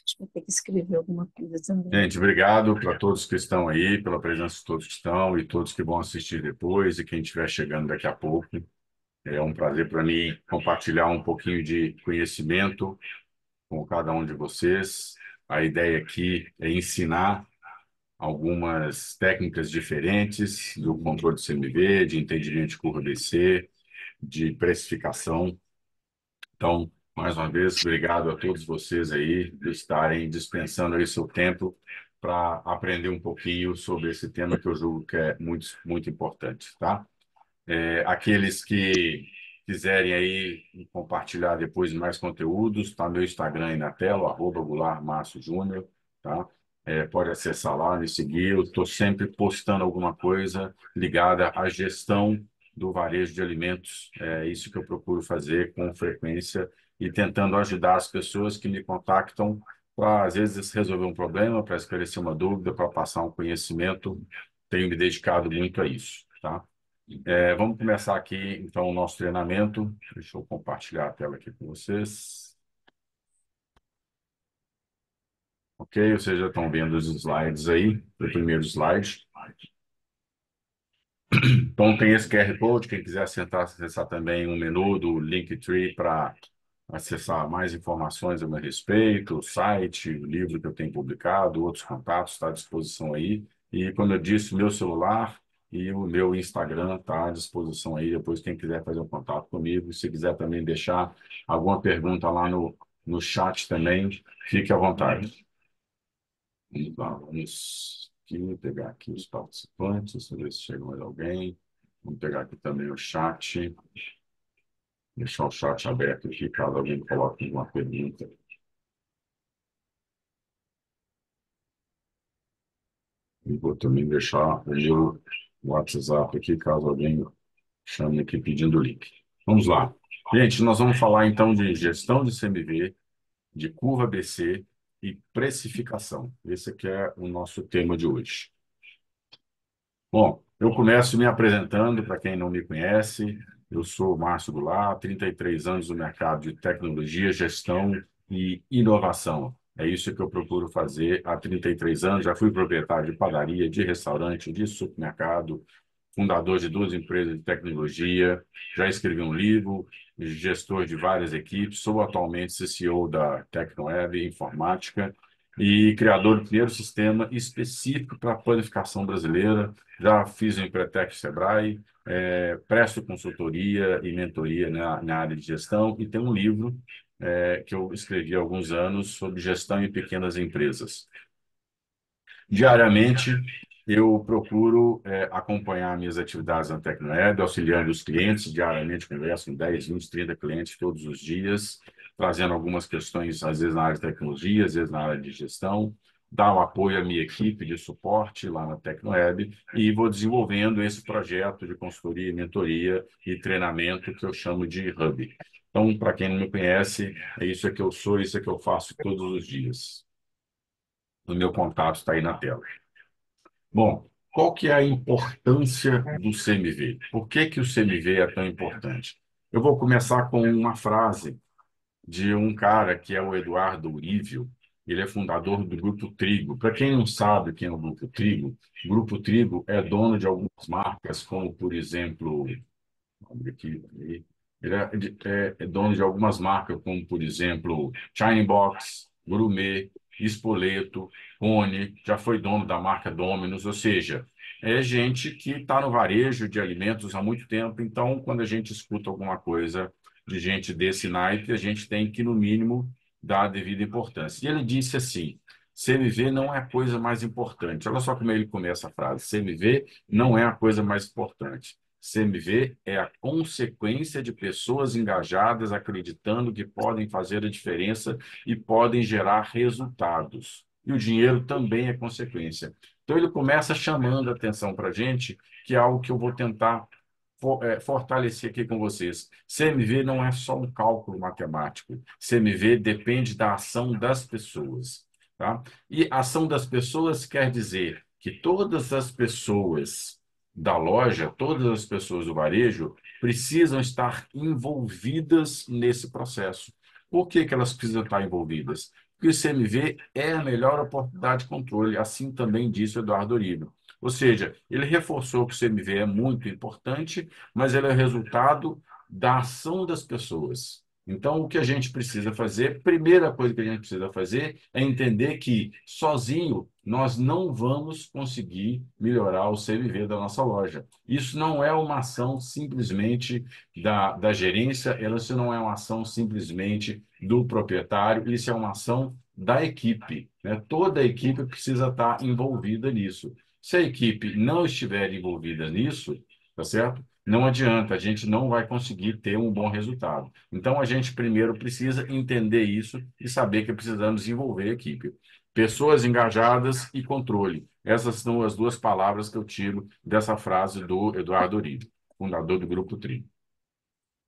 Acho que vou ter que escrever alguma coisa também. Gente, obrigado para todos que estão aí, pela presença de todos que estão e todos que vão assistir depois e quem estiver chegando daqui a pouco. É um prazer para mim compartilhar um pouquinho de conhecimento com cada um de vocês. A ideia aqui é ensinar algumas técnicas diferentes do controle de CMV, de entendimento de curva BC, de precificação. Então, mais uma vez, obrigado a todos vocês aí por estarem dispensando aí seu tempo para aprender um pouquinho sobre esse tema que eu julgo que é muito, muito importante, tá? Aqueles que quiserem aí compartilhar depois mais conteúdos, tá meu Instagram aí na tela, @GoulartMárcio Júnior, tá? Pode acessar lá, me seguir. Eu estou sempre postando alguma coisa ligada à gestão do varejo de alimentos. É isso que eu procuro fazer com frequência e tentando ajudar as pessoas que me contactam para, às vezes, resolver um problema, para esclarecer uma dúvida, para passar um conhecimento. Tenho me dedicado muito a isso, tá? Vamos começar aqui, então, o nosso treinamento. Deixa eu compartilhar a tela aqui com vocês. Ok, vocês já estão vendo os slides aí, o primeiro slide. Então, tem esse QR Code, quem quiser acessar também um menu do Linktree para acessar mais informações a meu respeito, o site, o livro que eu tenho publicado, outros contatos, está à disposição aí. E, como eu disse, o meu celular e o meu Instagram está à disposição aí, depois quem quiser fazer um contato comigo. Se quiser também deixar alguma pergunta lá no chat também, fique à vontade. Vamos lá, vamos aqui, pegar aqui os participantes, ver se chega mais alguém. Vamos pegar aqui também o chat, deixar o chat aberto aqui, caso alguém coloque alguma pergunta. E vou também deixar o meu WhatsApp aqui, caso alguém chame aqui pedindo o link. Vamos lá. Gente, nós vamos falar então de gestão de CMV, de curva BC e precificação. Esse aqui é o nosso tema de hoje. Bom, eu começo me apresentando para quem não me conhece. Eu sou o Márcio Goulart, 33 anos no mercado de tecnologia, gestão e inovação. É isso que eu procuro fazer há 33 anos. Já fui proprietário de padaria, de restaurante, de supermercado, fundador de duas empresas de tecnologia, já escrevi um livro, gestor de várias equipes, sou atualmente CCO da Tecnoeb Informática e criador do primeiro sistema específico para a planificação brasileira. Já fiz o Empretec Sebrae, presto consultoria e mentoria na área de gestão e tenho um livro que eu escrevi há alguns anos sobre gestão em pequenas empresas. Diariamente, eu procuro acompanhar minhas atividades na Tecnoed, auxiliando os clientes. Diariamente, converso com 10, 20, 30 clientes todos os dias, trazendo algumas questões, às vezes na área de tecnologia, às vezes na área de gestão. Dar o apoio à minha equipe de suporte lá na Tecnoed e vou desenvolvendo esse projeto de consultoria, mentoria e treinamento que eu chamo de Hub. Então, para quem não me conhece, é isso que eu sou, isso é que eu faço todos os dias. O meu contato está aí na tela. Bom, qual que é a importância do CMV? Por que que o CMV é tão importante? Eu vou começar com uma frase de um cara que é o Eduardo Urívio. Ele é fundador do Grupo Trigo. Para quem não sabe quem é o Grupo Trigo é dono de algumas marcas, como, por exemplo, vamos ver aqui, ele é dono de algumas marcas, como, por exemplo, China Box, Gourmet, Spoleto, Rony, já foi dono da marca Domino's, ou seja, é gente que está no varejo de alimentos há muito tempo. Então, quando a gente escuta alguma coisa de gente desse naipe, a gente tem que, no mínimo, dar a devida importância. E ele disse assim: CMV não é a coisa mais importante. Olha só como ele começa a frase: CMV não é a coisa mais importante. CMV é a consequência de pessoas engajadas acreditando que podem fazer a diferença e podem gerar resultados. E o dinheiro também é consequência. Então, ele começa chamando a atenção para a gente, que é algo que eu vou tentar fortalecer aqui com vocês. CMV não é só um cálculo matemático. CMV depende da ação das pessoas, tá? E ação das pessoas quer dizer que todas as pessoas da loja, todas as pessoas do varejo precisam estar envolvidas nesse processo. Por que que elas precisam estar envolvidas? porque o ICMV é a melhor oportunidade de controle, assim também disse o Eduardo Oribe. Ou seja, ele reforçou que o CMV é muito importante, mas ele é resultado da ação das pessoas. Então, o que a gente precisa fazer, primeira coisa que a gente precisa fazer é entender que sozinho nós não vamos conseguir melhorar o CMV da nossa loja. Isso não é uma ação simplesmente da gerência, isso não é uma ação simplesmente do proprietário, isso é uma ação da equipe, né? Toda a equipe precisa estar envolvida nisso. Se a equipe não estiver envolvida nisso, tá certo? Não adianta, a gente não vai conseguir ter um bom resultado. Então, a gente primeiro precisa entender isso e saber que precisamos envolver a equipe. Pessoas engajadas e controle. Essas são as duas palavras que eu tiro dessa frase do Eduardo Oribe, fundador do Grupo Tri.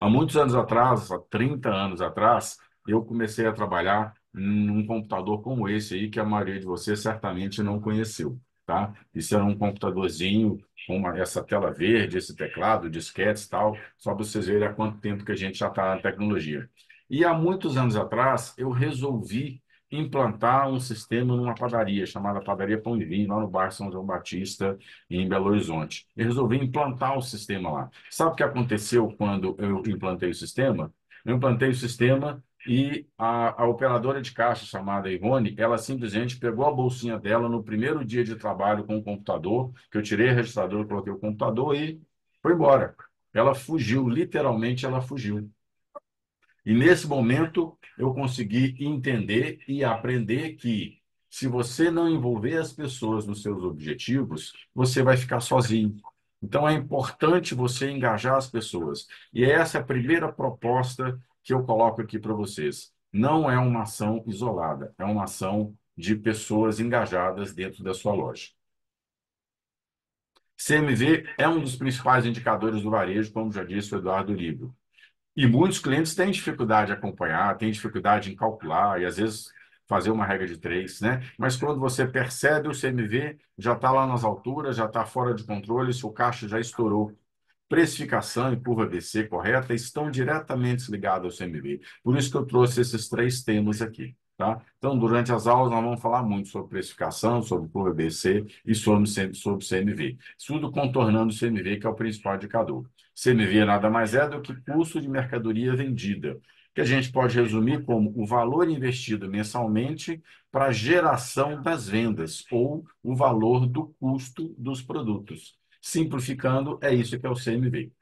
Há muitos anos atrás, há 30 anos atrás, eu comecei a trabalhar num computador como esse aí, que a maioria de vocês certamente não conheceu, tá? Isso era um computadorzinho com essa tela verde, esse teclado, disquetes e tal, só para vocês verem há quanto tempo que a gente já está na tecnologia. E há muitos anos atrás, eu resolvi implantar um sistema numa padaria chamada Padaria Pão e Vinho, lá no bairro São João Batista, em Belo Horizonte. Eu resolvi implantar o sistema lá. Sabe o que aconteceu quando eu implantei o sistema? Eu implantei o sistema e a operadora de caixa, chamada Ivone, ela simplesmente pegou a bolsinha dela no primeiro dia de trabalho com o computador, que eu tirei o registrador, coloquei o computador e foi embora. Ela fugiu, literalmente ela fugiu. E nesse momento eu consegui entender e aprender que se você não envolver as pessoas nos seus objetivos, você vai ficar sozinho. Então é importante você engajar as pessoas. E essa é a primeira proposta que eu coloco aqui para vocês. Não é uma ação isolada, é uma ação de pessoas engajadas dentro da sua loja. CMV é um dos principais indicadores do varejo, como já disse o Eduardo Ribeiro. E muitos clientes têm dificuldade de acompanhar, têm dificuldade em calcular e às vezes fazer uma regra de três, né? Mas quando você percebe o CMV, já está lá nas alturas, já está fora de controle, seu caixa já estourou. Precificação e curva BC correta estão diretamente ligados ao CMV. Por isso que eu trouxe esses três temas aqui, tá? Então, durante as aulas, nós vamos falar muito sobre precificação, sobre curva BC e sobre CMV. Tudo contornando o CMV, que é o principal indicador. CMV nada mais é do que custo de mercadoria vendida, que a gente pode resumir como o valor investido mensalmente para a geração das vendas, ou o valor do custo dos produtos. Simplificando, é isso que é o CMV.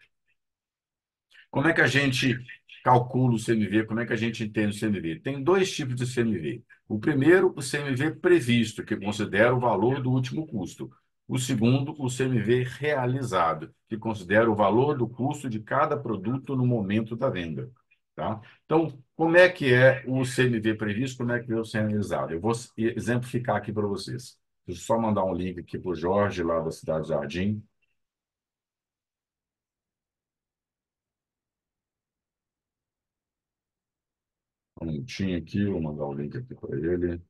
Como é que a gente calcula o CMV? Como é que a gente entende o CMV? Tem dois tipos de CMV. O primeiro, o CMV previsto, que considera o valor do último custo. O segundo, o CMV realizado, que considera o valor do custo de cada produto no momento da venda. Tá? Então, como é que é o CMV previsto? Como é que é o CMV realizado? Eu vou exemplificar aqui para vocês. Deixa eu só mandar um link aqui para o Jorge, lá da Cidade do Jardim. Um minutinho aqui, vou mandar o link aqui para ele.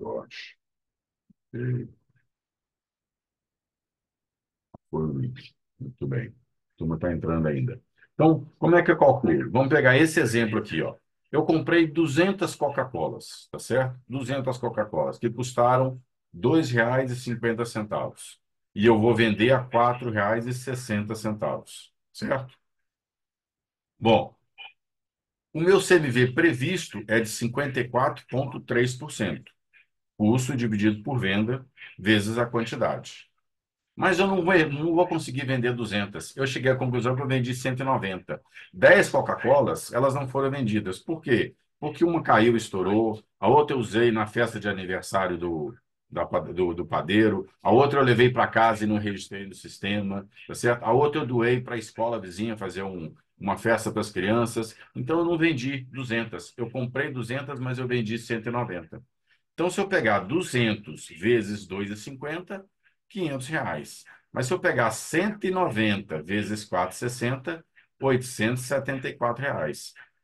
Jorge. E foi o link. Muito bem. A turma está entrando ainda. Então, como é que eu calculo? Vamos pegar esse exemplo aqui, ó. Eu comprei 200 Coca-Colas, tá certo? 200 Coca-Colas, que custaram R$ 2,50. E eu vou vender a R$ 4,60, certo? Bom, o meu CMV previsto é de 54,3%. Custo dividido por venda vezes a quantidade. Mas eu não vou conseguir vender 200. Eu cheguei à conclusão que eu vendi 190. 10 Coca-Colas, elas não foram vendidas. Por quê? Porque uma caiu, estourou, a outra eu usei na festa de aniversário do padeiro, a outra eu levei para casa e não registrei no sistema, tá certo? A outra eu doei para a escola vizinha fazer uma festa para as crianças. Então eu não vendi 200. Eu comprei 200, mas eu vendi 190. Então, se eu pegar 200 vezes 2,50, R$ 500. Mas se eu pegar 190 vezes 4,60, R$ 874.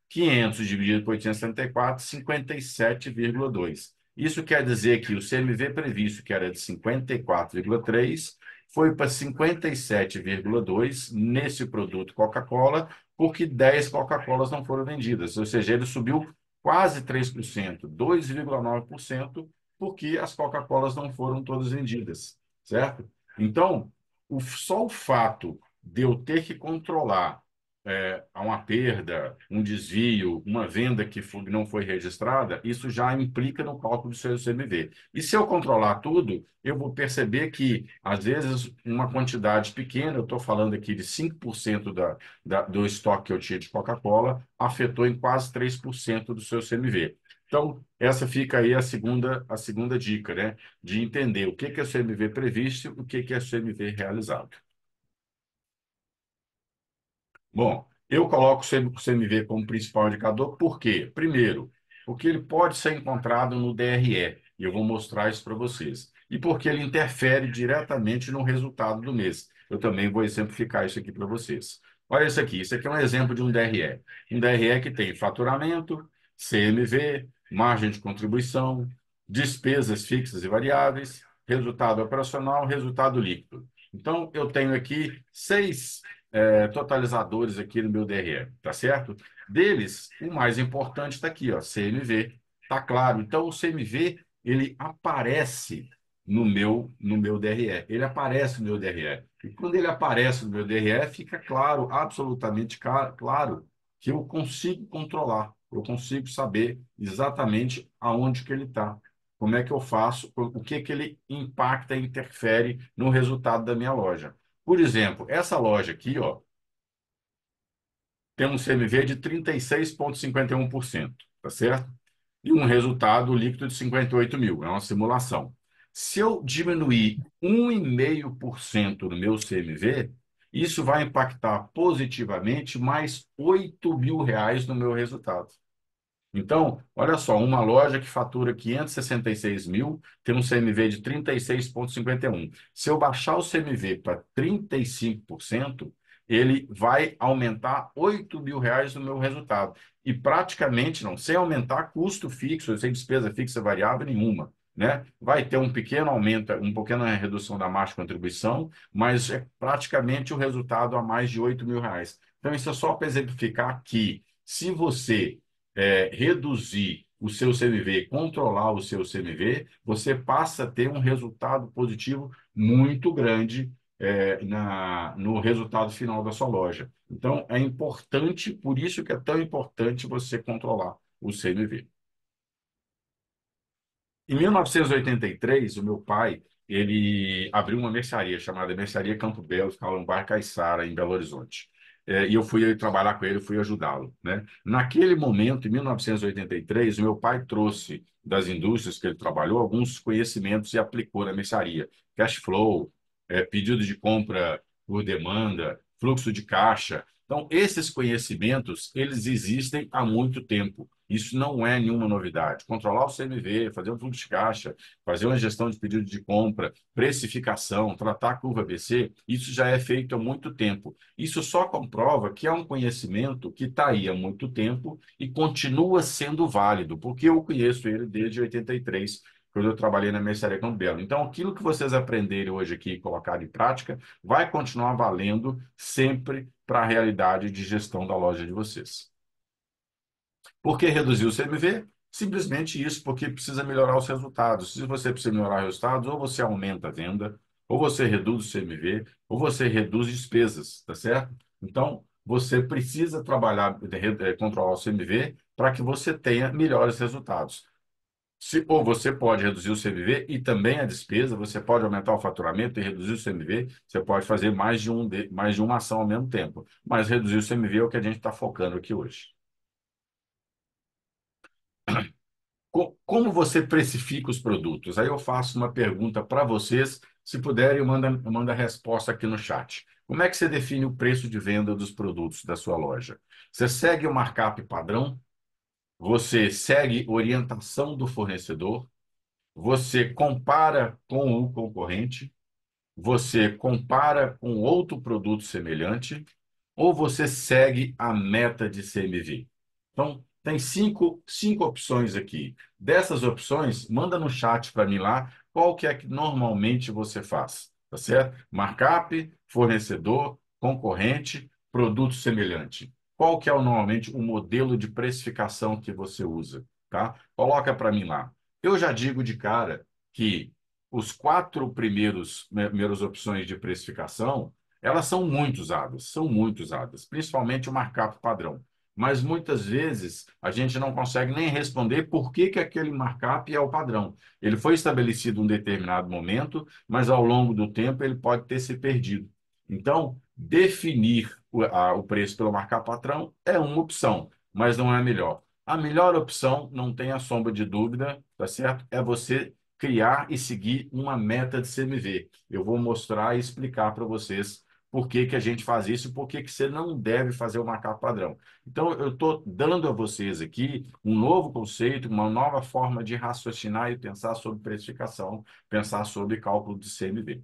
500 dividido por 874, 57,2. Isso quer dizer que o CMV previsto, que era de 54,3, foi para 57,2 nesse produto Coca-Cola, porque 10 Coca-Colas não foram vendidas. Ou seja, ele subiu quase 3%, 2,9%, porque as Coca-Colas não foram todas vendidas, certo? Então, só o fato de eu ter que controlar uma perda, um desvio, uma venda que não foi registrada, isso já implica no cálculo do seu CMV. E se eu controlar tudo, eu vou perceber que, às vezes, uma quantidade pequena, eu estou falando aqui de 5% do estoque que eu tinha de Coca-Cola, afetou em quase 3% do seu CMV. Então, essa fica aí a segunda dica, né? De entender o que é CMV previsto e o que é CMV realizado. Bom, eu coloco o CMV como principal indicador, por quê? Primeiro, porque ele pode ser encontrado no DRE, e eu vou mostrar isso para vocês. E porque ele interfere diretamente no resultado do mês. Eu também vou exemplificar isso aqui para vocês. Olha isso aqui é um exemplo de um DRE. Um DRE que tem faturamento, CMV, margem de contribuição, despesas fixas e variáveis, resultado operacional, resultado líquido. Então, eu tenho aqui seis totalizadores aqui no meu DRE, tá certo? Deles, o mais importante está aqui, ó, CMV. Tá claro. Então, o CMV, ele aparece no meu DRE. Ele aparece no meu DRE. E quando ele aparece no meu DRE, fica claro, absolutamente claro, que eu consigo controlar. Eu consigo saber exatamente aonde que ele está. Como é que eu faço, o que que ele impacta e interfere no resultado da minha loja. Por exemplo, essa loja aqui, ó, tem um CMV de 36,51%, tá certo? E um resultado líquido de 58 mil, é uma simulação. Se eu diminuir 1,5% no meu CMV, isso vai impactar positivamente mais R$ 8.000 no meu resultado. Então, olha só, uma loja que fatura 566 mil tem um CMV de 36,51. Se eu baixar o CMV para 35%, ele vai aumentar R$ 8.000 no meu resultado. E praticamente não, sem aumentar custo fixo, sem despesa fixa variável nenhuma. Né? Vai ter um pequeno aumento, uma pequena redução da margem de contribuição, mas é praticamente o resultado a mais de R$ 8.000. Então, isso é só para exemplificar que, se você reduzir o seu CMV, controlar o seu CMV, você passa a ter um resultado positivo muito grande no resultado final da sua loja. Então, é importante, por isso que é tão importante você controlar o CMV. Em 1983, o meu pai, ele abriu uma mercearia chamada Mercearia Campo Belo, ficava no bairro Caiçara, em Belo Horizonte. E eu fui aí trabalhar com ele, fui ajudá-lo, né? Naquele momento, em 1983, o meu pai trouxe das indústrias que ele trabalhou alguns conhecimentos e aplicou na mercearia. Cash flow, pedido de compra por demanda, fluxo de caixa. Então, esses conhecimentos, eles existem há muito tempo. Isso não é nenhuma novidade. Controlar o CMV, fazer um fluxo de caixa, fazer uma gestão de pedido de compra, precificação, tratar a curva ABC, isso já é feito há muito tempo. Isso só comprova que é um conhecimento que está aí há muito tempo e continua sendo válido, porque eu conheço ele desde 83, quando eu trabalhei na Mercearia Campbell. Então, aquilo que vocês aprenderem hoje aqui e colocarem em prática, vai continuar valendo sempre para a realidade de gestão da loja de vocês. Por que reduzir o CMV? Simplesmente isso, porque precisa melhorar os resultados. Se você precisa melhorar os resultados, ou você aumenta a venda, ou você reduz o CMV, ou você reduz despesas, tá certo? Então, você precisa trabalhar, controlar o CMV para que você tenha melhores resultados. Ou você pode reduzir o CMV e também a despesa, você pode aumentar o faturamento e reduzir o CMV, você pode fazer mais de uma ação ao mesmo tempo. Mas reduzir o CMV é o que a gente está focando aqui hoje. Como você precifica os produtos? Aí eu faço uma pergunta para vocês. Se puderem, manda a resposta aqui no chat. Como é que você define o preço de venda dos produtos da sua loja? Você segue o markup padrão? Você segue orientação do fornecedor? Você compara com o concorrente? Você compara com outro produto semelhante? Ou você segue a meta de CMV? Então, tem cinco opções aqui. Dessas opções, manda no chat para mim lá qual que é que normalmente você faz, tá certo? Markup, fornecedor, concorrente, produto semelhante. Qual que é normalmente o modelo de precificação que você usa, tá? Coloca para mim lá. Eu já digo de cara que os quatro primeiras opções de precificação, elas são muito usadas, principalmente o markup padrão. Mas muitas vezes a gente não consegue nem responder por que que aquele markup é o padrão. Ele foi estabelecido em um determinado momento, mas ao longo do tempo ele pode ter se perdido. Então, definir o preço pelo markup padrão é uma opção, mas não é a melhor. A melhor opção, não tenha sombra de dúvida, tá certo? É você criar e seguir uma meta de CMV. Eu vou mostrar e explicar para vocês por que que a gente faz isso e por que que você não deve fazer o markup padrão. Então, eu estou dando a vocês aqui um novo conceito, uma nova forma de raciocinar e pensar sobre precificação, pensar sobre cálculo de CMV.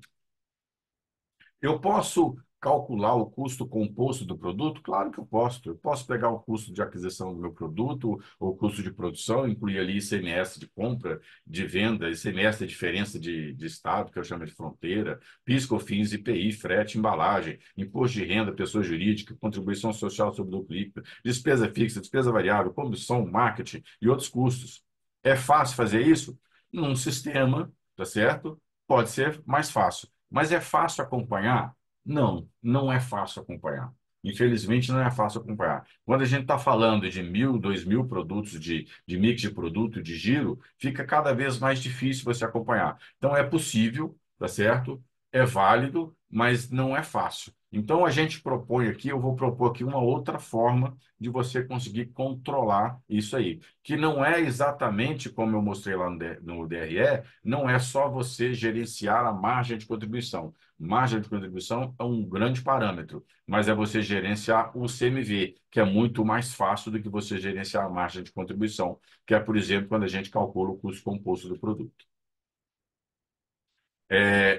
Eu posso calcular o custo composto do produto? Claro que eu posso. Eu posso pegar o custo de aquisição do meu produto, ou o custo de produção, incluir ali ICMS de compra, de venda, ICMS de diferença de estado, que eu chamo de fronteira, PIS, COFINS, IPI, frete, embalagem, imposto de renda, pessoa jurídica, contribuição social sobre o lucro líquido, despesa fixa, despesa variável, comissão, marketing e outros custos. É fácil fazer isso? Num sistema, tá certo? Pode ser mais fácil. Mas é fácil acompanhar? Não, não é fácil acompanhar. Infelizmente, não é fácil acompanhar. Quando a gente está falando de 1.000, 2.000 produtos de mix de produto, de giro, fica cada vez mais difícil você acompanhar. Então, é possível, tá certo? É válido, mas não é fácil. Então, a gente propõe aqui, eu vou propor aqui uma outra forma de você conseguir controlar isso aí, que não é exatamente como eu mostrei lá no DRE, não é só você gerenciar a margem de contribuição. Margem de contribuição é um grande parâmetro, mas é você gerenciar o CMV, que é muito mais fácil do que você gerenciar a margem de contribuição, que é, por exemplo, quando a gente calcula o custo composto do produto.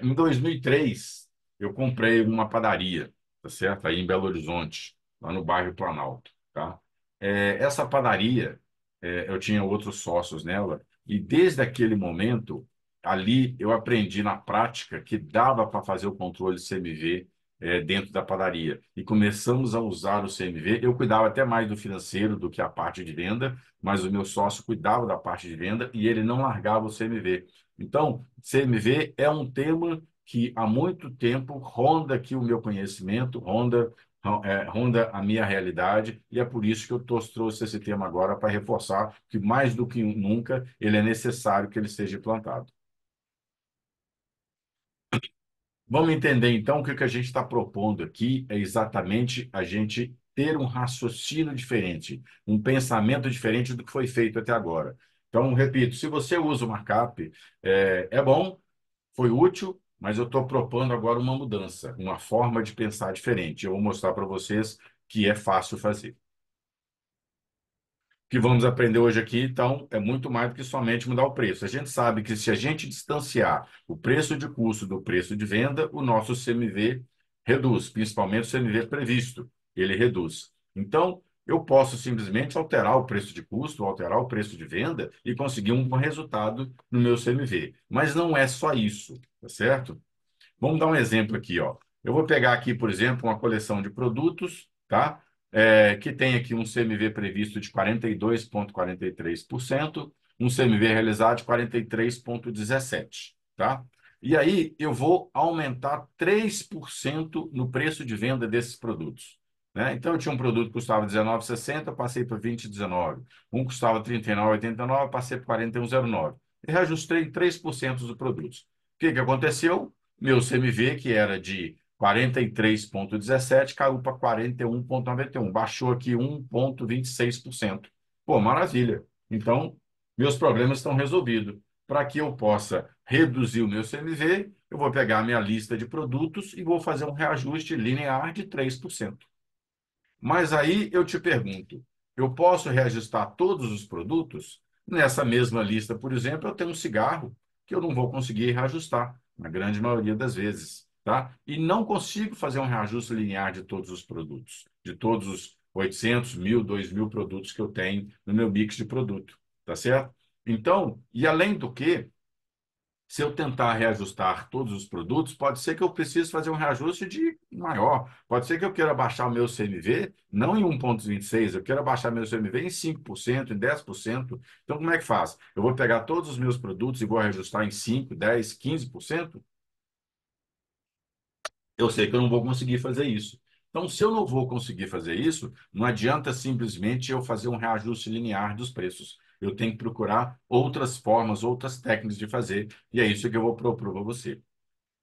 Em 2003, eu comprei uma padaria, tá certo? Aí em Belo Horizonte, lá no bairro Planalto, tá? Essa padaria, eu tinha outros sócios nela, e desde aquele momento, ali eu aprendi na prática que dava para fazer o controle CMV, dentro da padaria. E começamos a usar o CMV. Eu cuidava até mais do financeiro do que a parte de venda, mas o meu sócio cuidava da parte de venda e ele não largava o CMV. Então, CMV é um tema que há muito tempo ronda aqui o meu conhecimento, ronda a minha realidade, e é por isso que eu trouxe esse tema agora para reforçar que, mais do que nunca, ele é necessário que ele seja implantado. Vamos entender, então, o que que a gente está propondo aqui é exatamente a gente ter um raciocínio diferente, um pensamento diferente do que foi feito até agora. Então, repito, se você usa o markup, é bom, foi útil, mas eu estou propondo agora uma mudança, uma forma de pensar diferente. Eu vou mostrar para vocês que é fácil fazer. O que vamos aprender hoje aqui, então, é muito mais do que somente mudar o preço. A gente sabe que se a gente distanciar o preço de custo do preço de venda, o nosso CMV reduz, principalmente o CMV previsto, ele reduz. Então, eu posso simplesmente alterar o preço de custo, alterar o preço de venda e conseguir um bom resultado no meu CMV. Mas não é só isso, tá certo? Vamos dar um exemplo aqui, ó. Eu vou pegar aqui, por exemplo, uma coleção de produtos, tá? Que tem aqui um CMV previsto de 42,43%, um CMV realizado de 43,17%, tá? E aí eu vou aumentar 3% no preço de venda desses produtos, né? Então eu tinha um produto que custava R$19,60, passei para 20,19. Um custava R$39,89, passei para 41,09. E reajustei 3% dos produtos. O que que aconteceu? Meu CMV, que era de 43,17, caiu para 41,91. Baixou aqui 1,26%. Pô, maravilha. Então, meus problemas estão resolvidos. Para que eu possa reduzir o meu CMV, eu vou pegar a minha lista de produtos e vou fazer um reajuste linear de 3%. Mas aí eu te pergunto, eu posso reajustar todos os produtos? Nessa mesma lista, por exemplo, eu tenho um cigarro que eu não vou conseguir reajustar, na grande maioria das vezes, tá? E não consigo fazer um reajuste linear de todos os produtos, de todos os 800, 1.000, 2.000 produtos que eu tenho no meu mix de produto, tá certo? Então, e além do que, Se eu tentar reajustar todos os produtos, pode ser que eu precise fazer um reajuste de maior. Pode ser que eu queira baixar o meu CMV, não em 1,26, eu quero baixar meu CMV em 5%, em 10%. Então, como é que faz? Eu vou pegar todos os meus produtos e vou reajustar em 5, 10, 15%? Eu sei que eu não vou conseguir fazer isso. Então, se eu não vou conseguir fazer isso, não adianta simplesmente eu fazer um reajuste linear dos preços. Eu tenho que procurar outras formas, outras técnicas de fazer, e é isso que eu vou propor para você.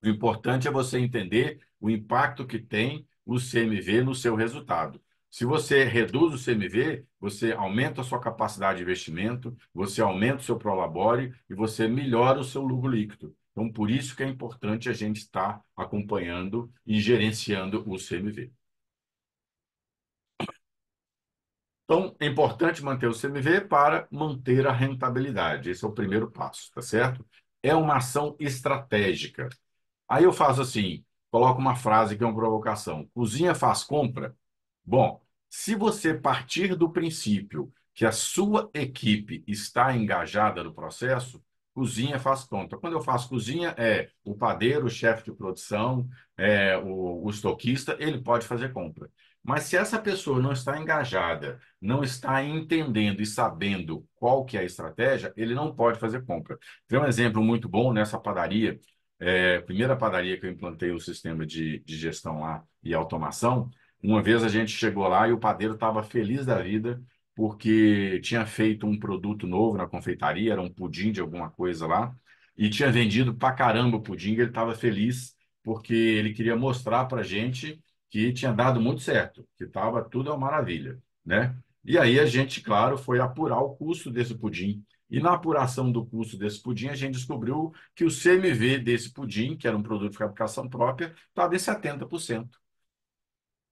O importante é você entender o impacto que tem o CMV no seu resultado. Se você reduz o CMV, você aumenta a sua capacidade de investimento, você aumenta o seu prolabore e você melhora o seu lucro líquido. Então, por isso que é importante a gente estar acompanhando e gerenciando o CMV. Então, é importante manter o CMV para manter a rentabilidade. Esse é o primeiro passo, tá certo? É uma ação estratégica. Aí eu faço assim, coloco uma frase que é uma provocação. Cozinha faz compra? Bom, se você partir do princípio que a sua equipe está engajada no processo, cozinha faz conta. Quando eu faço cozinha, é o padeiro, o chefe de produção, o estoquista, ele pode fazer compra. Mas se essa pessoa não está engajada, não está entendendo e sabendo qual que é a estratégia, ele não pode fazer compra. Tem um exemplo muito bom nessa padaria, primeira padaria que eu implantei o sistema de gestão lá e automação. Uma vez a gente chegou lá e o padeiro estava feliz da vida porque tinha feito um produto novo na confeitaria, era um pudim de alguma coisa lá, e tinha vendido pra caramba o pudim, e ele estava feliz porque ele queria mostrar para a gente que tinha dado muito certo, que estava tudo uma maravilha, né? E aí a gente, claro, foi apurar o custo desse pudim. E na apuração do custo desse pudim, a gente descobriu que o CMV desse pudim, que era um produto de fabricação própria, estava em 70%.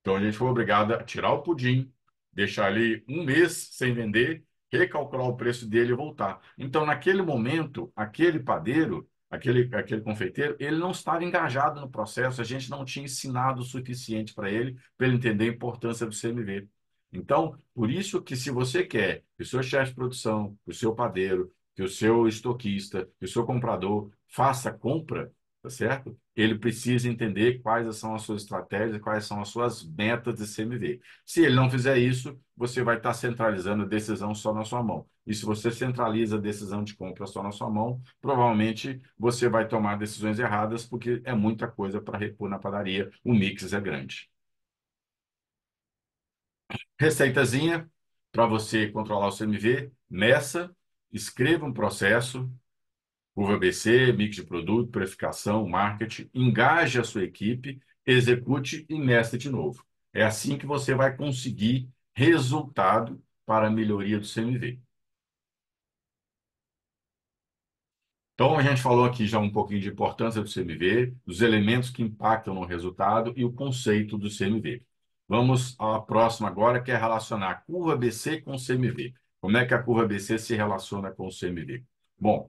Então a gente foi obrigado a tirar o pudim, deixar ali um mês sem vender, recalcular o preço dele e voltar. Então, naquele momento, aquele padeiro, aquele confeiteiro, ele não estava engajado no processo, a gente não tinha ensinado o suficiente para ele entender a importância do CMV. Então, por isso que se você quer que o seu chefe de produção, que o seu padeiro, que o seu estoquista, que o seu comprador faça compra, tá certo? Ele precisa entender quais são as suas estratégias, quais são as suas metas de CMV. Se ele não fizer isso, você vai estar centralizando a decisão só na sua mão. E se você centraliza a decisão de compra só na sua mão, provavelmente você vai tomar decisões erradas, porque é muita coisa para repor na padaria, o mix é grande. Receitazinha para você controlar o CMV, meça, escreva um processo, curva ABC, mix de produto, precificação, marketing, engaje a sua equipe, execute e mestre de novo. É assim que você vai conseguir resultado para a melhoria do CMV. Então, a gente falou aqui já um pouquinho de importância do CMV, dos elementos que impactam no resultado e o conceito do CMV. Vamos à próxima agora, que é relacionar a curva BC com o CMV. Como é que a curva BC se relaciona com o CMV? Bom,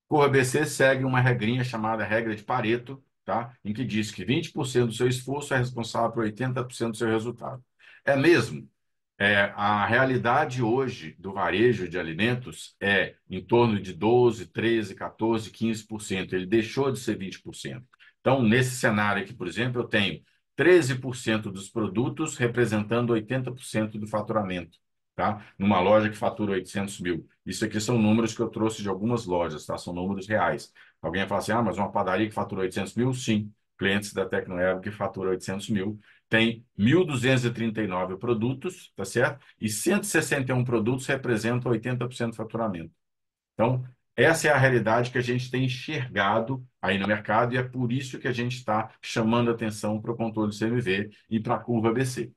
curva ABC segue uma regrinha chamada regra de Pareto, tá? Em que diz que 20% do seu esforço é responsável por 80% do seu resultado. É mesmo? A realidade hoje do varejo de alimentos é em torno de 12, 13, 14, 15%. Ele deixou de ser 20%. Então, nesse cenário aqui, por exemplo, eu tenho 13% dos produtos representando 80% do faturamento, tá? Numa loja que fatura 800 mil. Isso aqui são números que eu trouxe de algumas lojas, tá? São números reais. Alguém vai falar assim, mas uma padaria que fatura 800 mil? Sim. Clientes da Tecnoergo que fatura 800 mil tem 1.239 produtos, tá certo? E 161 produtos representam 80% do faturamento. Então, essa é a realidade que a gente tem enxergado aí no mercado e é por isso que a gente está chamando atenção para o controle do CMV e para a curva ABC.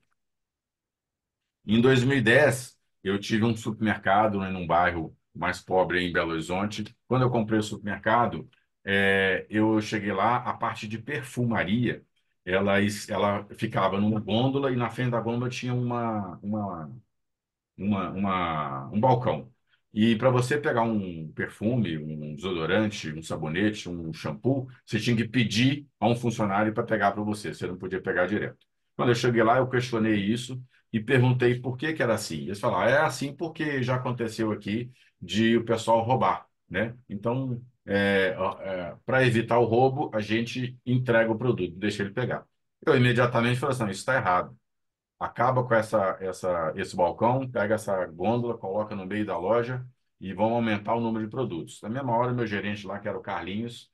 Em 2010, eu tive um supermercado, né, num bairro mais pobre em Belo Horizonte. Quando eu comprei o supermercado, eu cheguei lá, a parte de perfumaria, ela ficava numa gôndola e na frente da gôndola tinha um balcão. E para você pegar um perfume, um desodorante, um sabonete, um shampoo, você tinha que pedir a um funcionário para pegar para você. Você não podia pegar direto. Quando eu cheguei lá, eu questionei isso e perguntei por que que era assim. Eles falaram, é assim porque já aconteceu aqui de o pessoal roubar, né? Então, para evitar o roubo, a gente entrega o produto, deixa ele pegar. Eu imediatamente falei assim, isso está errado. Acaba com esse balcão, pega essa gôndola, coloca no meio da loja e vão aumentar o número de produtos. Na mesma hora, meu gerente lá, que era o Carlinhos,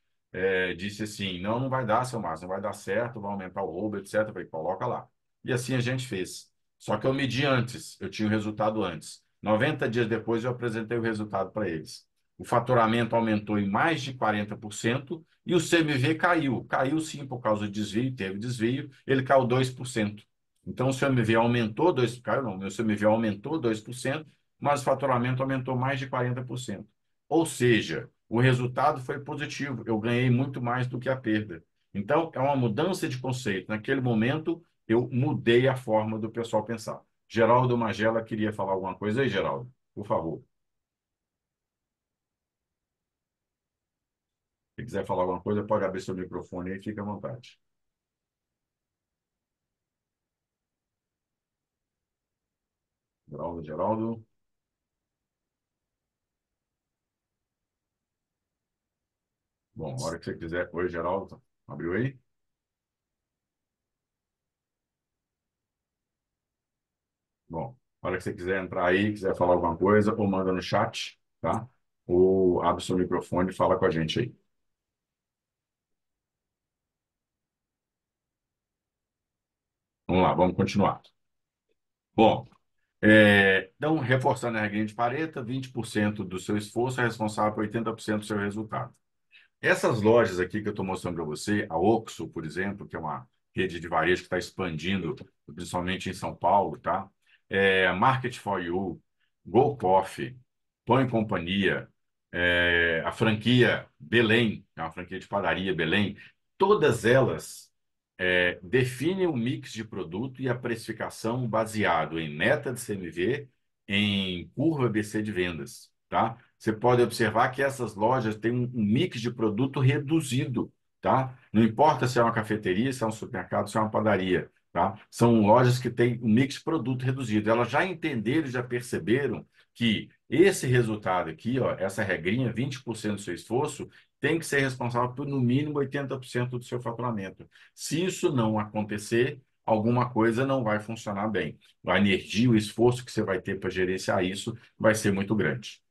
disse assim, não, não vai dar, seu Márcio, não vai dar certo, vai aumentar o roubo, etc. Eu falei, coloca lá. E assim a gente fez. Só que eu medi antes, eu tinha o resultado antes. 90 dias depois, eu apresentei o resultado para eles. O faturamento aumentou em mais de 40% e o CMV caiu. Caiu sim por causa do desvio, teve desvio, ele caiu 2%. Então, o CMV aumentou 2%, caiu não, meu CMV aumentou 2%, mas o faturamento aumentou mais de 40%. Ou seja, o resultado foi positivo, eu ganhei muito mais do que a perda. Então, é uma mudança de conceito. Naquele momento, eu mudei a forma do pessoal pensar. Geraldo Magela queria falar alguma coisa aí, Geraldo? Por favor. Se quiser falar alguma coisa, pode abrir seu microfone aí, fica à vontade. Geraldo, Geraldo. Bom, a hora que você quiser. Oi, Geraldo. Abriu aí? Bom, a hora que você quiser entrar aí, quiser falar alguma coisa, ou manda no chat, tá? Ou abre seu microfone e fala com a gente aí. Vamos lá, vamos continuar. Bom, então, reforçando a regrinha de Pareto, 20% do seu esforço é responsável por 80% do seu resultado. Essas lojas aqui que eu estou mostrando para você, a Oxxo, por exemplo, que é uma rede de varejo que está expandindo, principalmente em São Paulo, tá? Market for You, Go Coffee, Pão e Companhia, a franquia Belém, é uma franquia de padaria Belém, todas elas definem o mix de produto e a precificação baseado em meta de CMV, em curva BC de vendas, tá? Você pode observar que essas lojas têm um mix de produto reduzido, tá? Não importa se é uma cafeteria, se é um supermercado, se é uma padaria, tá? São lojas que têm um mix de produto reduzido. Elas já entenderam, já perceberam que esse resultado aqui, ó, essa regrinha, 20% do seu esforço, tem que ser responsável por no mínimo 80% do seu faturamento. Se isso não acontecer, alguma coisa não vai funcionar bem. A energia, o esforço que você vai ter para gerenciar isso vai ser muito grande.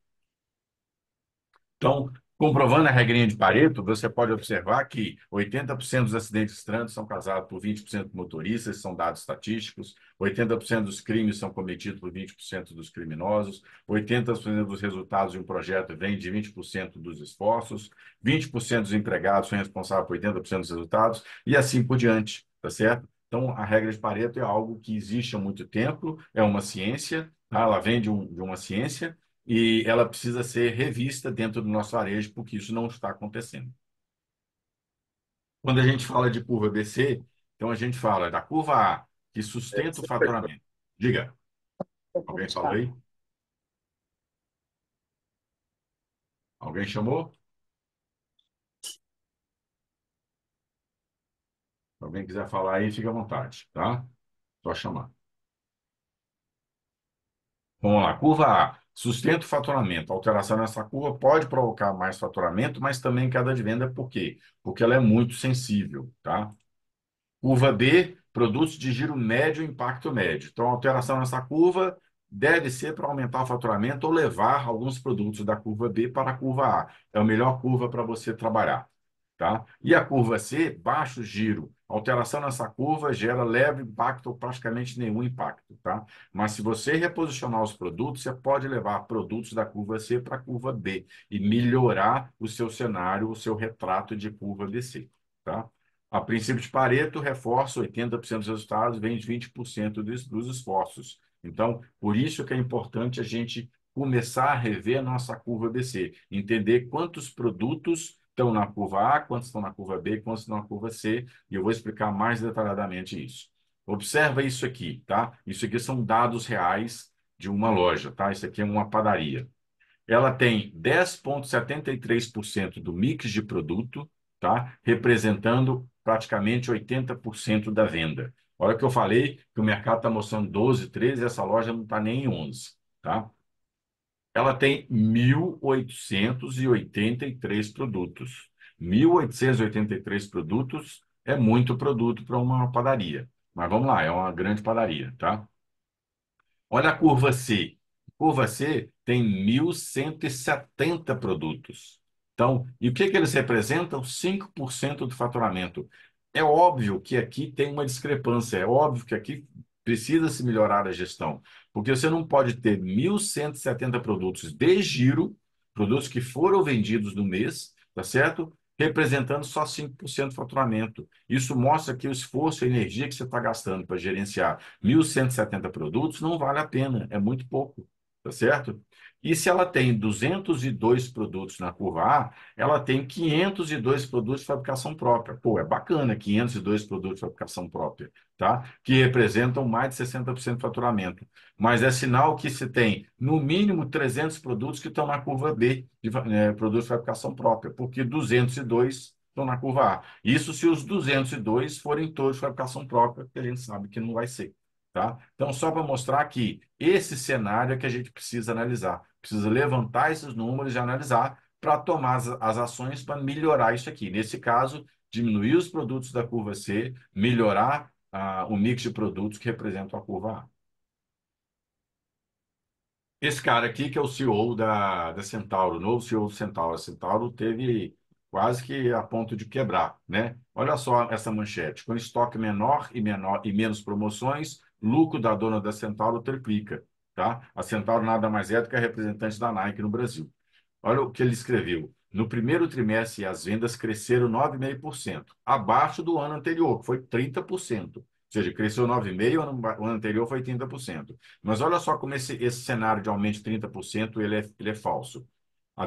Então, comprovando a regrinha de Pareto, você pode observar que 80% dos acidentes de trânsito são causados por 20% de motoristas, são dados estatísticos, 80% dos crimes são cometidos por 20% dos criminosos, 80% dos resultados de um projeto vêm de 20% dos esforços, 20% dos empregados são responsáveis por 80% dos resultados, e assim por diante, tá certo? Então, a regra de Pareto é algo que existe há muito tempo, é uma ciência, tá? Ela vem de uma ciência, e ela precisa ser revista dentro do nosso varejo, porque isso não está acontecendo. Quando a gente fala de curva BC, então a gente fala da curva A, que sustenta o faturamento. Diga, Eu vou alguém falou aí? Alguém chamou? Se alguém quiser falar aí, fica à vontade, tá? Só chamar. Vamos lá, curva A, sustenta o faturamento. Alteração nessa curva pode provocar mais faturamento, mas também queda de venda, por quê? Porque ela é muito sensível, tá? Curva B, produtos de giro médio e impacto médio. Então, a alteração nessa curva deve ser para aumentar o faturamento ou levar alguns produtos da curva B para a curva A. É a melhor curva para você trabalhar, tá? E a curva C, baixo giro. Alteração nessa curva gera leve impacto ou praticamente nenhum impacto, tá? Mas se você reposicionar os produtos, você pode levar produtos da curva C para a curva B e melhorar o seu cenário, o seu retrato de curva BC, tá? A princípio de Pareto reforça 80% dos resultados, vem de 20% dos esforços. Então, por isso que é importante a gente começar a rever a nossa curva BC, entender quantos produtos estão na curva A, quantos estão na curva B, quantos estão na curva C, e eu vou explicar mais detalhadamente isso. Observa isso aqui, tá? Isso aqui são dados reais de uma loja, tá? Isso aqui é uma padaria. Ela tem 10,73% do mix de produto, tá? Representando praticamente 80% da venda. Olha que eu falei que o mercado está mostrando 12, 13, essa loja não está nem em 11, tá? Ela tem 1.883 produtos. 1.883 produtos é muito produto para uma padaria. Mas vamos lá, é uma grande padaria, tá? Olha a curva C. Curva C tem 1.170 produtos. Então, e o que que eles representam? 5% do faturamento. É óbvio que aqui tem uma discrepância, é óbvio que aqui precisa se melhorar a gestão, porque você não pode ter 1.170 produtos de giro, produtos que foram vendidos no mês, tá certo? Representando só 5% do faturamento. Isso mostra que o esforço e a energia que você está gastando para gerenciar 1.170 produtos não vale a pena, é muito pouco, tá certo? E se ela tem 202 produtos na curva A, ela tem 502 produtos de fabricação própria. Pô, é bacana, 502 produtos de fabricação própria, tá? Que representam mais de 60% do faturamento. Mas é sinal que se tem, no mínimo, 300 produtos que estão na curva B, produtos de fabricação própria, porque 202 estão na curva A. Isso se os 202 forem todos de fabricação própria, que a gente sabe que não vai ser. Tá? Então, só para mostrar que esse cenário é que a gente precisa analisar. Precisa levantar esses números e analisar para tomar as ações para melhorar isso aqui. Nesse caso, diminuir os produtos da curva C, melhorar o mix de produtos que representam a curva A. Esse cara aqui, que é o CEO da Centauro, o novo CEO do Centauro. A Centauro teve quase que a ponto de quebrar, né? Olha só essa manchete. Com estoque menor e menos promoções, lucro da dona da Centauro triplica, tá? A Centauro nada mais é do que a representante da Nike no Brasil. Olha o que ele escreveu. No primeiro trimestre, as vendas cresceram 9,5%, abaixo do ano anterior, que foi 30%. Ou seja, cresceu 9,5%, o ano anterior foi 30%. Mas olha só como esse cenário de aumento de 30% ele é falso. A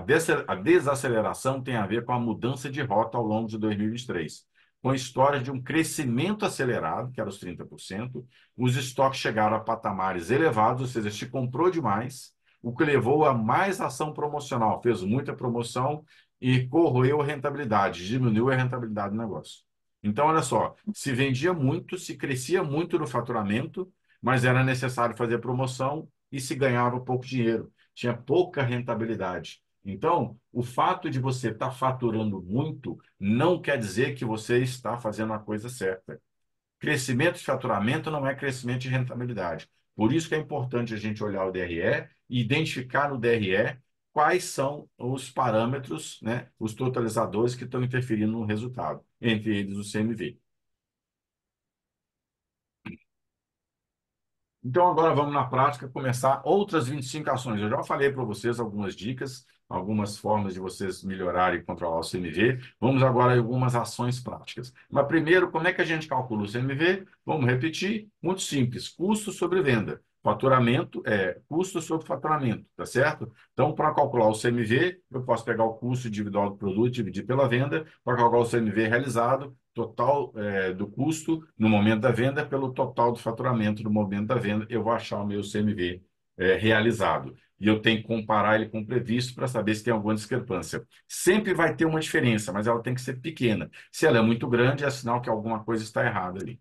desaceleração tem a ver com a mudança de rota ao longo de 2023. Com a história de um crescimento acelerado, que era os 30%, os estoques chegaram a patamares elevados, ou seja, se comprou demais, o que levou a mais ação promocional, fez muita promoção e corroeu a rentabilidade, diminuiu a rentabilidade do negócio. Então, olha só, se vendia muito, se crescia muito no faturamento, mas era necessário fazer promoção e se ganhava pouco dinheiro, tinha pouca rentabilidade. Então, o fato de você estar faturando muito não quer dizer que você está fazendo a coisa certa. Crescimento de faturamento não é crescimento de rentabilidade. Por isso que é importante a gente olhar o DRE e identificar no DRE quais são os parâmetros, né, os totalizadores que estão interferindo no resultado, entre eles o CMV. Então, agora vamos na prática começar outras 25 ações. Eu já falei para vocês algumas dicas, algumas formas de vocês melhorarem e controlar o CMV. Vamos agora a algumas ações práticas. Mas primeiro, como é que a gente calcula o CMV? Vamos repetir, muito simples, custo sobre venda. Faturamento é custo sobre faturamento, tá certo? Então, para calcular o CMV, eu posso pegar o custo individual do produto, dividir pela venda, para calcular o CMV realizado, total do custo no momento da venda pelo total do faturamento no momento da venda, eu vou achar o meu CMV realizado. E eu tenho que comparar ele com o previsto para saber se tem alguma discrepância. Sempre vai ter uma diferença, mas ela tem que ser pequena. Se ela é muito grande, é sinal que alguma coisa está errada ali.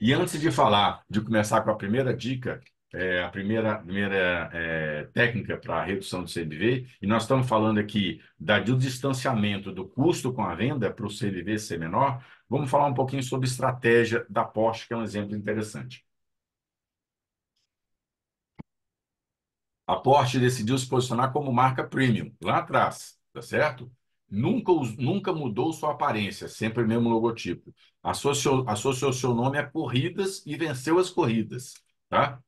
E antes de falar, de começar com a primeira dica, a primeira técnica para a redução do CMV, e nós estamos falando aqui do distanciamento do custo com a venda para o CMV ser menor, vamos falar um pouquinho sobre estratégia da Porsche, que é um exemplo interessante. A Porsche decidiu se posicionar como marca premium, lá atrás, tá certo? Nunca mudou sua aparência, sempre o mesmo logotipo. Associou seu nome a corridas e venceu as corridas, tá?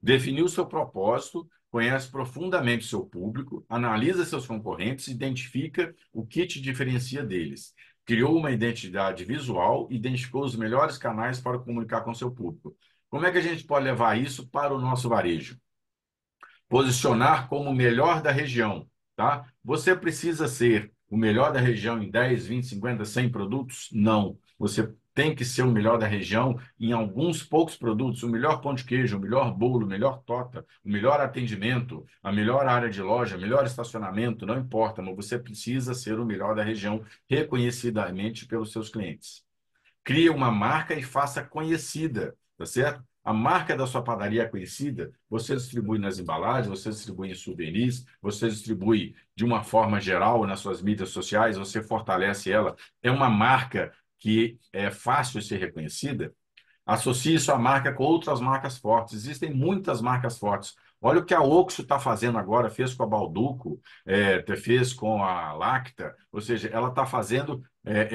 Definiu seu propósito, conhece profundamente seu público, analisa seus concorrentes, identifica o que te diferencia deles. Criou uma identidade visual, identificou os melhores canais para comunicar com seu público. Como é que a gente pode levar isso para o nosso varejo? Posicionar como o melhor da região, tá? Você precisa ser o melhor da região em 10, 20, 50, 100 produtos? Não. Você tem que ser o melhor da região em alguns poucos produtos, o melhor pão de queijo, o melhor bolo, o melhor torta, o melhor atendimento, a melhor área de loja, o melhor estacionamento, não importa, mas você precisa ser o melhor da região reconhecidamente pelos seus clientes. Crie uma marca e faça conhecida, tá certo? a marca da sua padaria é conhecida, você distribui nas embalagens, você distribui em souvenirs, você distribui de uma forma geral nas suas mídias sociais, você fortalece ela. É uma marca que é fácil de ser reconhecida. Associe sua marca com outras marcas fortes. Existem muitas marcas fortes. Olha o que a Oxo está fazendo agora, fez com a Balduco, fez com a Lacta, ou seja, ela está fazendo,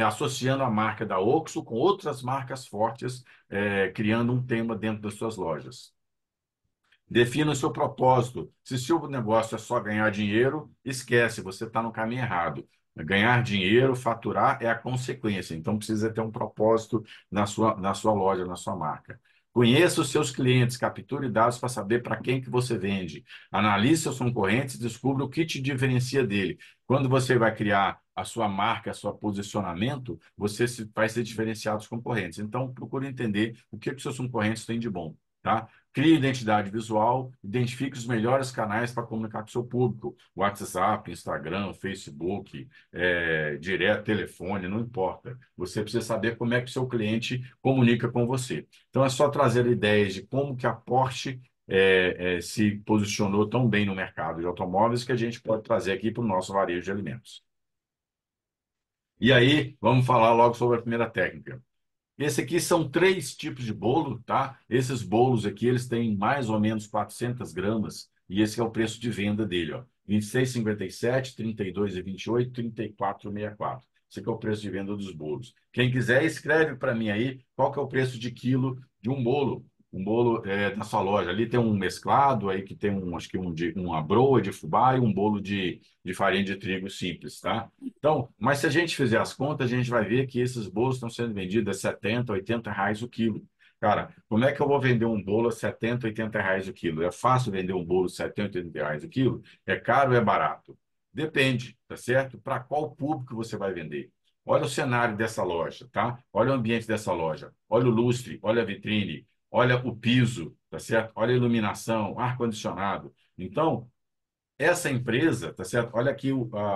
associando a marca da Oxo com outras marcas fortes, criando um tema dentro das suas lojas. Defina o seu propósito. Se seu negócio é só ganhar dinheiro, esquece, você está no caminho errado. Ganhar dinheiro, faturar é a consequência. Então, precisa ter um propósito na sua loja, na sua marca. Conheça os seus clientes, capture dados para saber para quem que você vende. Analise seus concorrentes, descubra o que te diferencia dele. Quando você vai criar a sua marca, o seu posicionamento, você vai se diferenciar dos concorrentes. Então, procure entender o que os seus concorrentes têm de bom, tá? Crie identidade visual, identifique os melhores canais para comunicar com o seu público. WhatsApp, Instagram, Facebook, direto, telefone, não importa. Você precisa saber como é que o seu cliente comunica com você. Então, é só trazer ideias de como que a Porsche se posicionou tão bem no mercado de automóveis que a gente pode trazer aqui para o nosso varejo de alimentos. E aí, vamos falar logo sobre a primeira técnica. Esse aqui são 3 tipos de bolo, tá? Esses bolos aqui, eles têm mais ou menos 400 gramas e esse é o preço de venda dele, ó. 26,57, 32,28, 34,64. Esse aqui é o preço de venda dos bolos. Quem quiser, escreve para mim aí qual que é o preço de quilo de um bolo. Um bolo na sua loja. Ali tem um mesclado aí que tem acho que uma broa de fubá e um bolo de farinha de trigo simples, tá? Então, mas se a gente fizer as contas, a gente vai ver que esses bolos estão sendo vendidos a 70, 80 reais o quilo. Cara, como é que eu vou vender um bolo a 70, 80 reais o quilo? É fácil vender um bolo a 70, 80 reais o quilo? É caro ou é barato? Depende, tá certo? Para qual público você vai vender? Olha o cenário dessa loja, tá? Olha o ambiente dessa loja. Olha o lustre, olha a vitrine, olha o piso, tá certo? Olha a iluminação, ar-condicionado. Então, essa empresa, tá certo? Olha aqui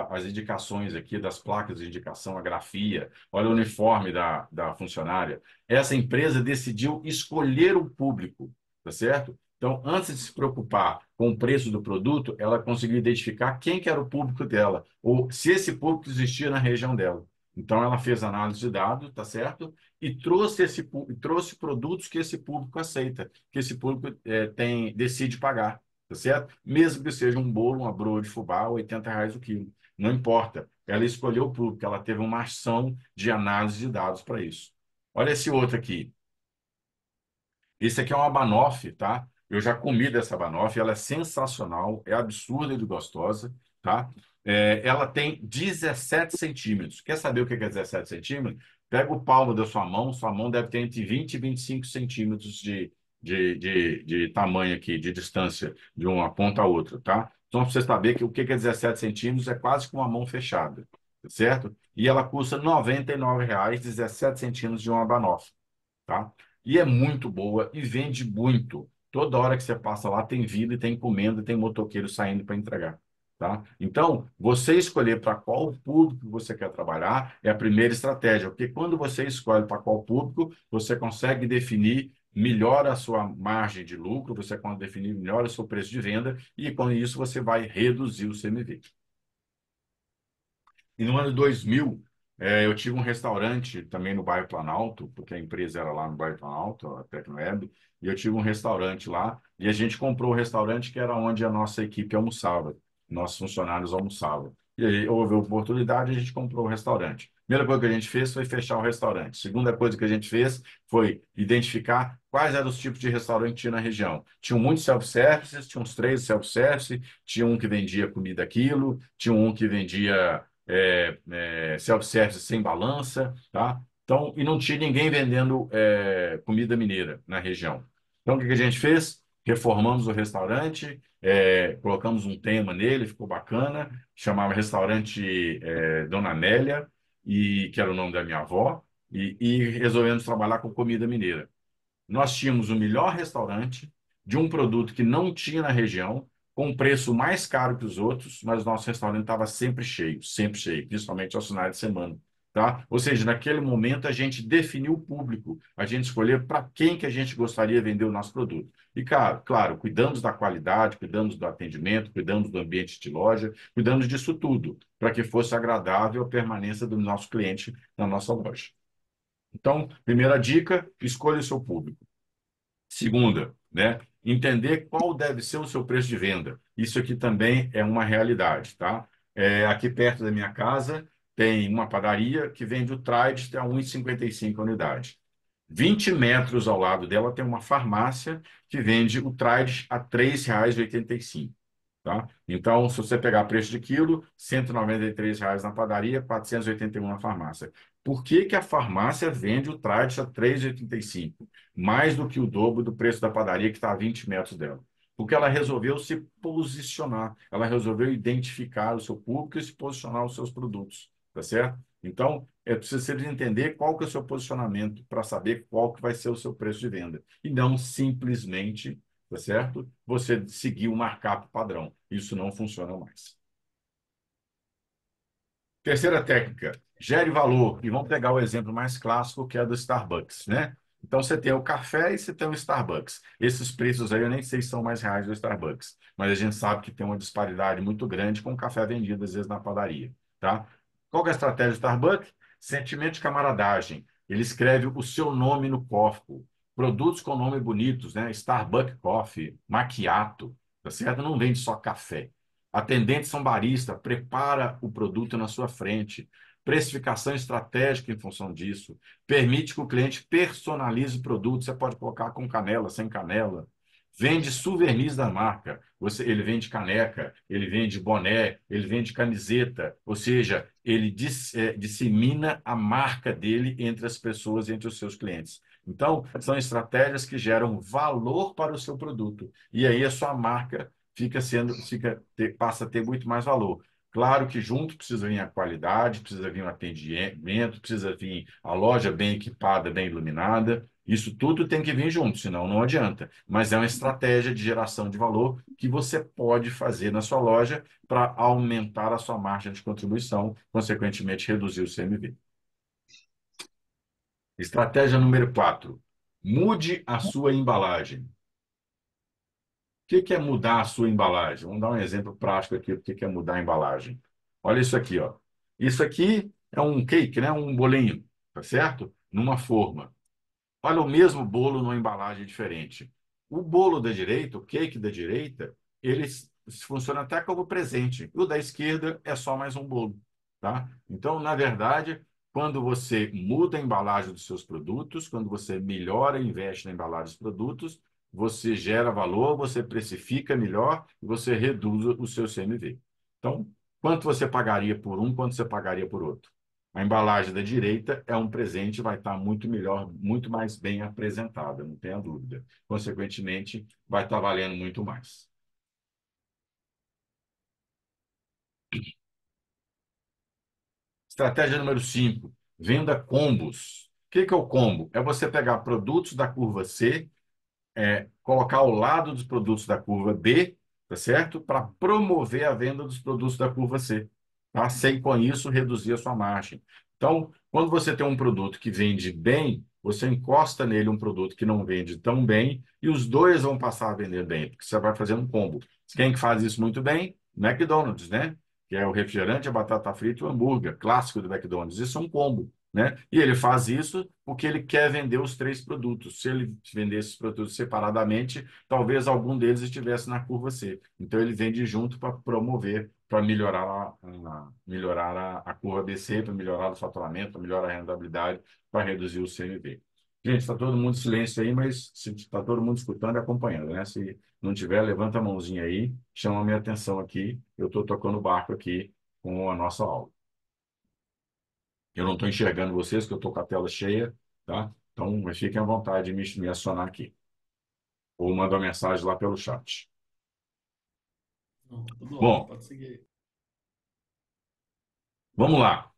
as indicações aqui das placas de indicação, a grafia, olha o uniforme da funcionária. Essa empresa decidiu escolher o público, tá certo? Então, antes de se preocupar com o preço do produto, ela conseguiu identificar quem que era o público dela, ou se esse público existia na região dela. Então, ela fez análise de dados, tá certo? E trouxe produtos que esse público aceita, que esse público decide pagar, tá certo? Mesmo que seja um bolo, uma broa de fubá, 80 reais o quilo. Não importa. Ela escolheu o público, ela teve uma ação de análise de dados para isso. Olha esse outro aqui. Esse aqui é uma banoffee, tá? Eu já comi dessa banoffee, ela é sensacional, é absurda de gostosa, tá? Ela tem 17 centímetros. Quer saber o que é 17 centímetros? Pega o palmo da sua mão deve ter entre 20 e 25 centímetros de tamanho aqui, de distância de uma ponta a outra, tá? Então, para você saber que o que é 17 centímetros é quase que uma mão fechada, tá certo? E ela custa R$ 99,00, 17 centímetros de uma banoffee, tá? E é muito boa e vende muito. Toda hora que você passa lá tem vida e tem encomenda, e tem motoqueiro saindo para entregar, tá? Então, você escolher para qual público você quer trabalhar é a primeira estratégia, porque quando você escolhe para qual público, você consegue definir melhor a sua margem de lucro, você consegue definir melhor o seu preço de venda e com isso você vai reduzir o CMV. E no ano 2000, eu tive um restaurante também no bairro Planalto, porque a empresa era lá no bairro Planalto, a Tecnoeb, e eu tive um restaurante lá, e a gente comprou o restaurante que era onde a nossa equipe almoçava, nossos funcionários almoçavam. E aí houve oportunidade, a gente comprou o restaurante. Primeira coisa que a gente fez foi fechar o restaurante. Segunda coisa que a gente fez foi identificar quais eram os tipos de restaurante que tinha na região. Tinha muitos self-services, tinha uns 3 self-service, tinha um que vendia comida quilo, tinha um que vendia self-service sem balança, tá? Então, e não tinha ninguém vendendo comida mineira na região. Então, o que que a gente fez? Reformamos o restaurante, colocamos um tema nele, ficou bacana, chamava Restaurante Dona Amélia, que era o nome da minha avó, e resolvemos trabalhar com comida mineira. Nós tínhamos o melhor restaurante de um produto que não tinha na região, com um preço mais caro que os outros, mas o nosso restaurante estava sempre cheio, principalmente aos finais de semana. Tá? Ou seja, naquele momento a gente definiu o público, a gente escolheu para quem que a gente gostaria de vender o nosso produto. E, claro, cuidamos da qualidade, cuidamos do atendimento, cuidamos do ambiente de loja, cuidamos disso tudo, para que fosse agradável a permanência do nosso cliente na nossa loja. Então, primeira dica, escolha o seu público. Segunda, né? Entender qual deve ser o seu preço de venda. Isso aqui também é uma realidade, tá? Aqui perto da minha casa tem uma padaria que vende o Trident a 1,55 a unidade. 20 metros ao lado dela tem uma farmácia que vende o Trident a R$ 3,85. Tá? Então, se você pegar preço de quilo, R$ 193 na padaria, 481 na farmácia. Por que que a farmácia vende o Trident a 3,85? Mais do que o dobro do preço da padaria, que está a 20 metros dela. Porque ela resolveu se posicionar, ela resolveu identificar o seu público e se posicionar os seus produtos, tá certo? Então, é preciso você entender qual que é o seu posicionamento para saber qual que vai ser o seu preço de venda. E não simplesmente, tá certo? Você seguir o markup padrão. Isso não funciona mais. Terceira técnica, gere valor. E vamos pegar o exemplo mais clássico, que é do Starbucks, né? Então, você tem o café e você tem o Starbucks. Esses preços aí eu nem sei se são mais reais do Starbucks, mas a gente sabe que tem uma disparidade muito grande com o café vendido, às vezes, na padaria, tá? Qual que é a estratégia do Starbucks? Sentimento de camaradagem. Ele escreve o seu nome no copo. Produtos com nome bonitos, né? Starbucks Coffee, Macchiato, tá certo? Não vende só café. Atendentes são barista, prepara o produto na sua frente. Precificação estratégica em função disso. Permite que o cliente personalize o produto. Você pode colocar com canela, sem canela. Vende souvenirs da marca. Ele vende caneca, ele vende boné, ele vende camiseta. Ou seja, ele dissemina a marca dele entre as pessoas, entre os seus clientes. Então, são estratégias que geram valor para o seu produto. E aí a sua marca passa a ter muito mais valor. Claro que junto precisa vir a qualidade, precisa vir o atendimento, precisa vir a loja bem equipada, bem iluminada. Isso tudo tem que vir junto, senão não adianta. Mas é uma estratégia de geração de valor que você pode fazer na sua loja para aumentar a sua margem de contribuição, consequentemente reduzir o CMV. Estratégia número 4. Mude a sua embalagem. Que é mudar a sua embalagem? Vamos dar um exemplo prático aqui do que é mudar a embalagem. Olha isso aqui, ó. Isso aqui é um cake, né? Um bolinho, tá certo? Numa forma. Olha o mesmo bolo numa embalagem diferente. O bolo da direita, o cake da direita, ele funciona até como presente. O da esquerda é só mais um bolo, tá? Então, na verdade, quando você muda a embalagem dos seus produtos, quando você melhora e investe na embalagem dos produtos, você gera valor, você precifica melhor e você reduz o seu CMV. Então, quanto você pagaria por um, quanto você pagaria por outro? A embalagem da direita é um presente, vai estar muito melhor, muito mais bem apresentada, não tenha dúvida. Consequentemente, vai estar valendo muito mais. Estratégia número 5, venda combos. O que é o combo? É você pegar produtos da curva C, colocar ao lado dos produtos da curva B, tá certo? Para promover a venda dos produtos da curva C, tá? Sem com isso reduzir a sua margem. Então, quando você tem um produto que vende bem, você encosta nele um produto que não vende tão bem e os dois vão passar a vender bem, porque você vai fazer um combo. Quem que faz isso muito bem? McDonald's, né? Que é o refrigerante, a batata frita e o hambúrguer, clássico do McDonald's. Isso é um combo, né? E ele faz isso porque ele quer vender os três produtos. Se ele vender esses produtos separadamente, talvez algum deles estivesse na curva C. Então ele vende junto para promover, para melhorar a curva BC, para melhorar o faturamento, para melhorar a rentabilidade, para reduzir o CMV. Gente, está todo mundo em silêncio aí, mas se está todo mundo escutando e acompanhando, né? Se não tiver, levanta a mãozinha aí, chama a minha atenção aqui. Eu estou tocando o barco aqui com a nossa aula. Eu não estou enxergando vocês, que eu estou com a tela cheia, tá? Então, mas fiquem à vontade de me acionar aqui. Ou manda uma mensagem lá pelo chat. Não, tudo ótimo, Bom, pode seguir. vamos lá.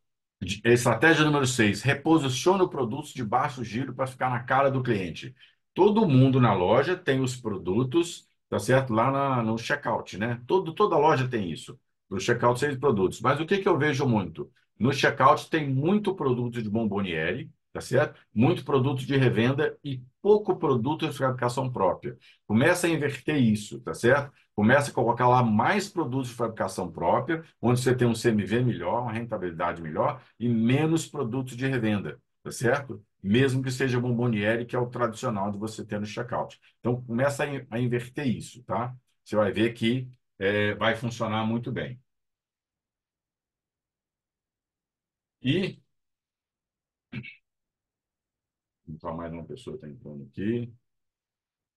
Estratégia número 6. Reposicione o produto de baixo giro para ficar na cara do cliente. Todo mundo na loja tem os produtos, tá certo? Lá no checkout, né? Toda loja tem isso. No checkout, 6 produtos. Mas o que eu vejo muito? No checkout tem muito produto de Bomboniere, tá certo? Muito produto de revenda e pouco produto de fabricação própria. Começa a inverter isso, tá certo? Começa a colocar lá mais produtos de fabricação própria, onde você tem um CMV melhor, uma rentabilidade melhor e menos produtos de revenda, tá certo? Mesmo que seja Bomboniere, que é o tradicional de você ter no checkout. Então, começa a inverter isso, tá? Você vai ver que vai funcionar muito bem. E, então, mais uma pessoa está entrando aqui.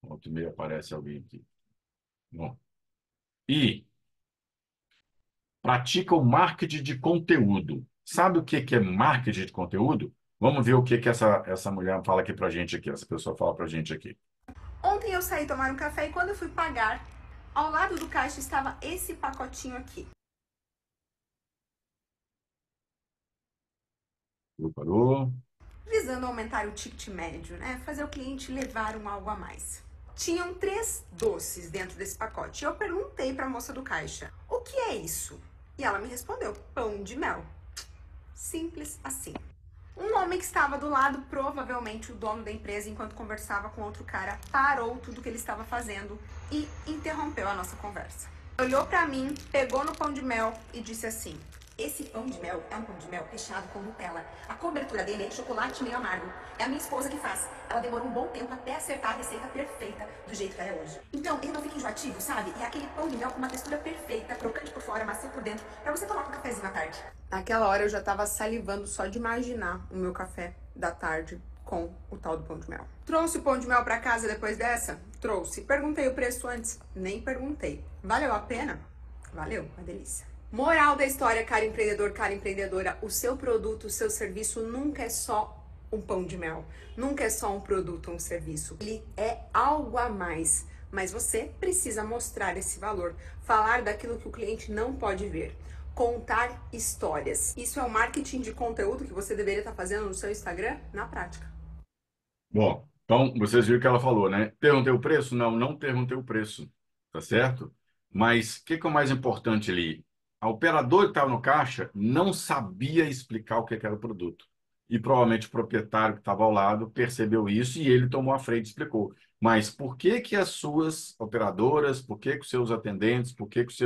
Volta e meia aparece alguém aqui. Bom, e pratica o marketing de conteúdo. Sabe o que é marketing de conteúdo? Vamos ver o que essa mulher fala aqui para a gente aqui, essa pessoa fala para a gente aqui. Ontem eu saí tomar um café e quando eu fui pagar, ao lado do caixa estava esse pacotinho aqui. Parou. Visando aumentar o ticket médio, né? Fazer o cliente levar algo a mais. Tinham 3 doces dentro desse pacote. Eu perguntei para a moça do caixa, o que é isso? E ela me respondeu, pão de mel. Simples assim. Um homem que estava do lado, provavelmente o dono da empresa, enquanto conversava com outro cara, parou tudo que ele estava fazendo e interrompeu a nossa conversa. Olhou pra mim, pegou no pão de mel e disse assim: esse pão de mel é um pão de mel recheado com Nutella. A cobertura dele é de chocolate meio amargo. É a minha esposa que faz. Ela demorou um bom tempo até acertar a receita perfeita do jeito que ela é hoje. Então, ele não fica enjoativo, sabe? É aquele pão de mel com uma textura perfeita, crocante por fora, macio por dentro, pra você tomar com um cafezinho à tarde. Naquela hora eu já tava salivando só de imaginar o meu café da tarde com o tal do pão de mel. Trouxe o pão de mel pra casa depois dessa? Trouxe. Perguntei o preço antes? Nem perguntei. Valeu a pena? Valeu, uma delícia. Moral da história, cara empreendedor, cara empreendedora, o seu produto, o seu serviço nunca é só um pão de mel, nunca é só um produto ou um serviço, ele é algo a mais, mas você precisa mostrar esse valor, falar daquilo que o cliente não pode ver, contar histórias. Isso é o marketing de conteúdo que você deveria estar fazendo no seu Instagram na prática. Bom, então vocês viram o que ela falou, né? Perguntei o preço? Não, não perguntei o preço, tá certo? Mas o que é o mais importante ali? A operadora que estava no caixa não sabia explicar o que era o produto. E provavelmente o proprietário que estava ao lado percebeu isso e ele tomou a frente e explicou. Mas por que que as suas operadoras, por que que os seus atendentes, por que que os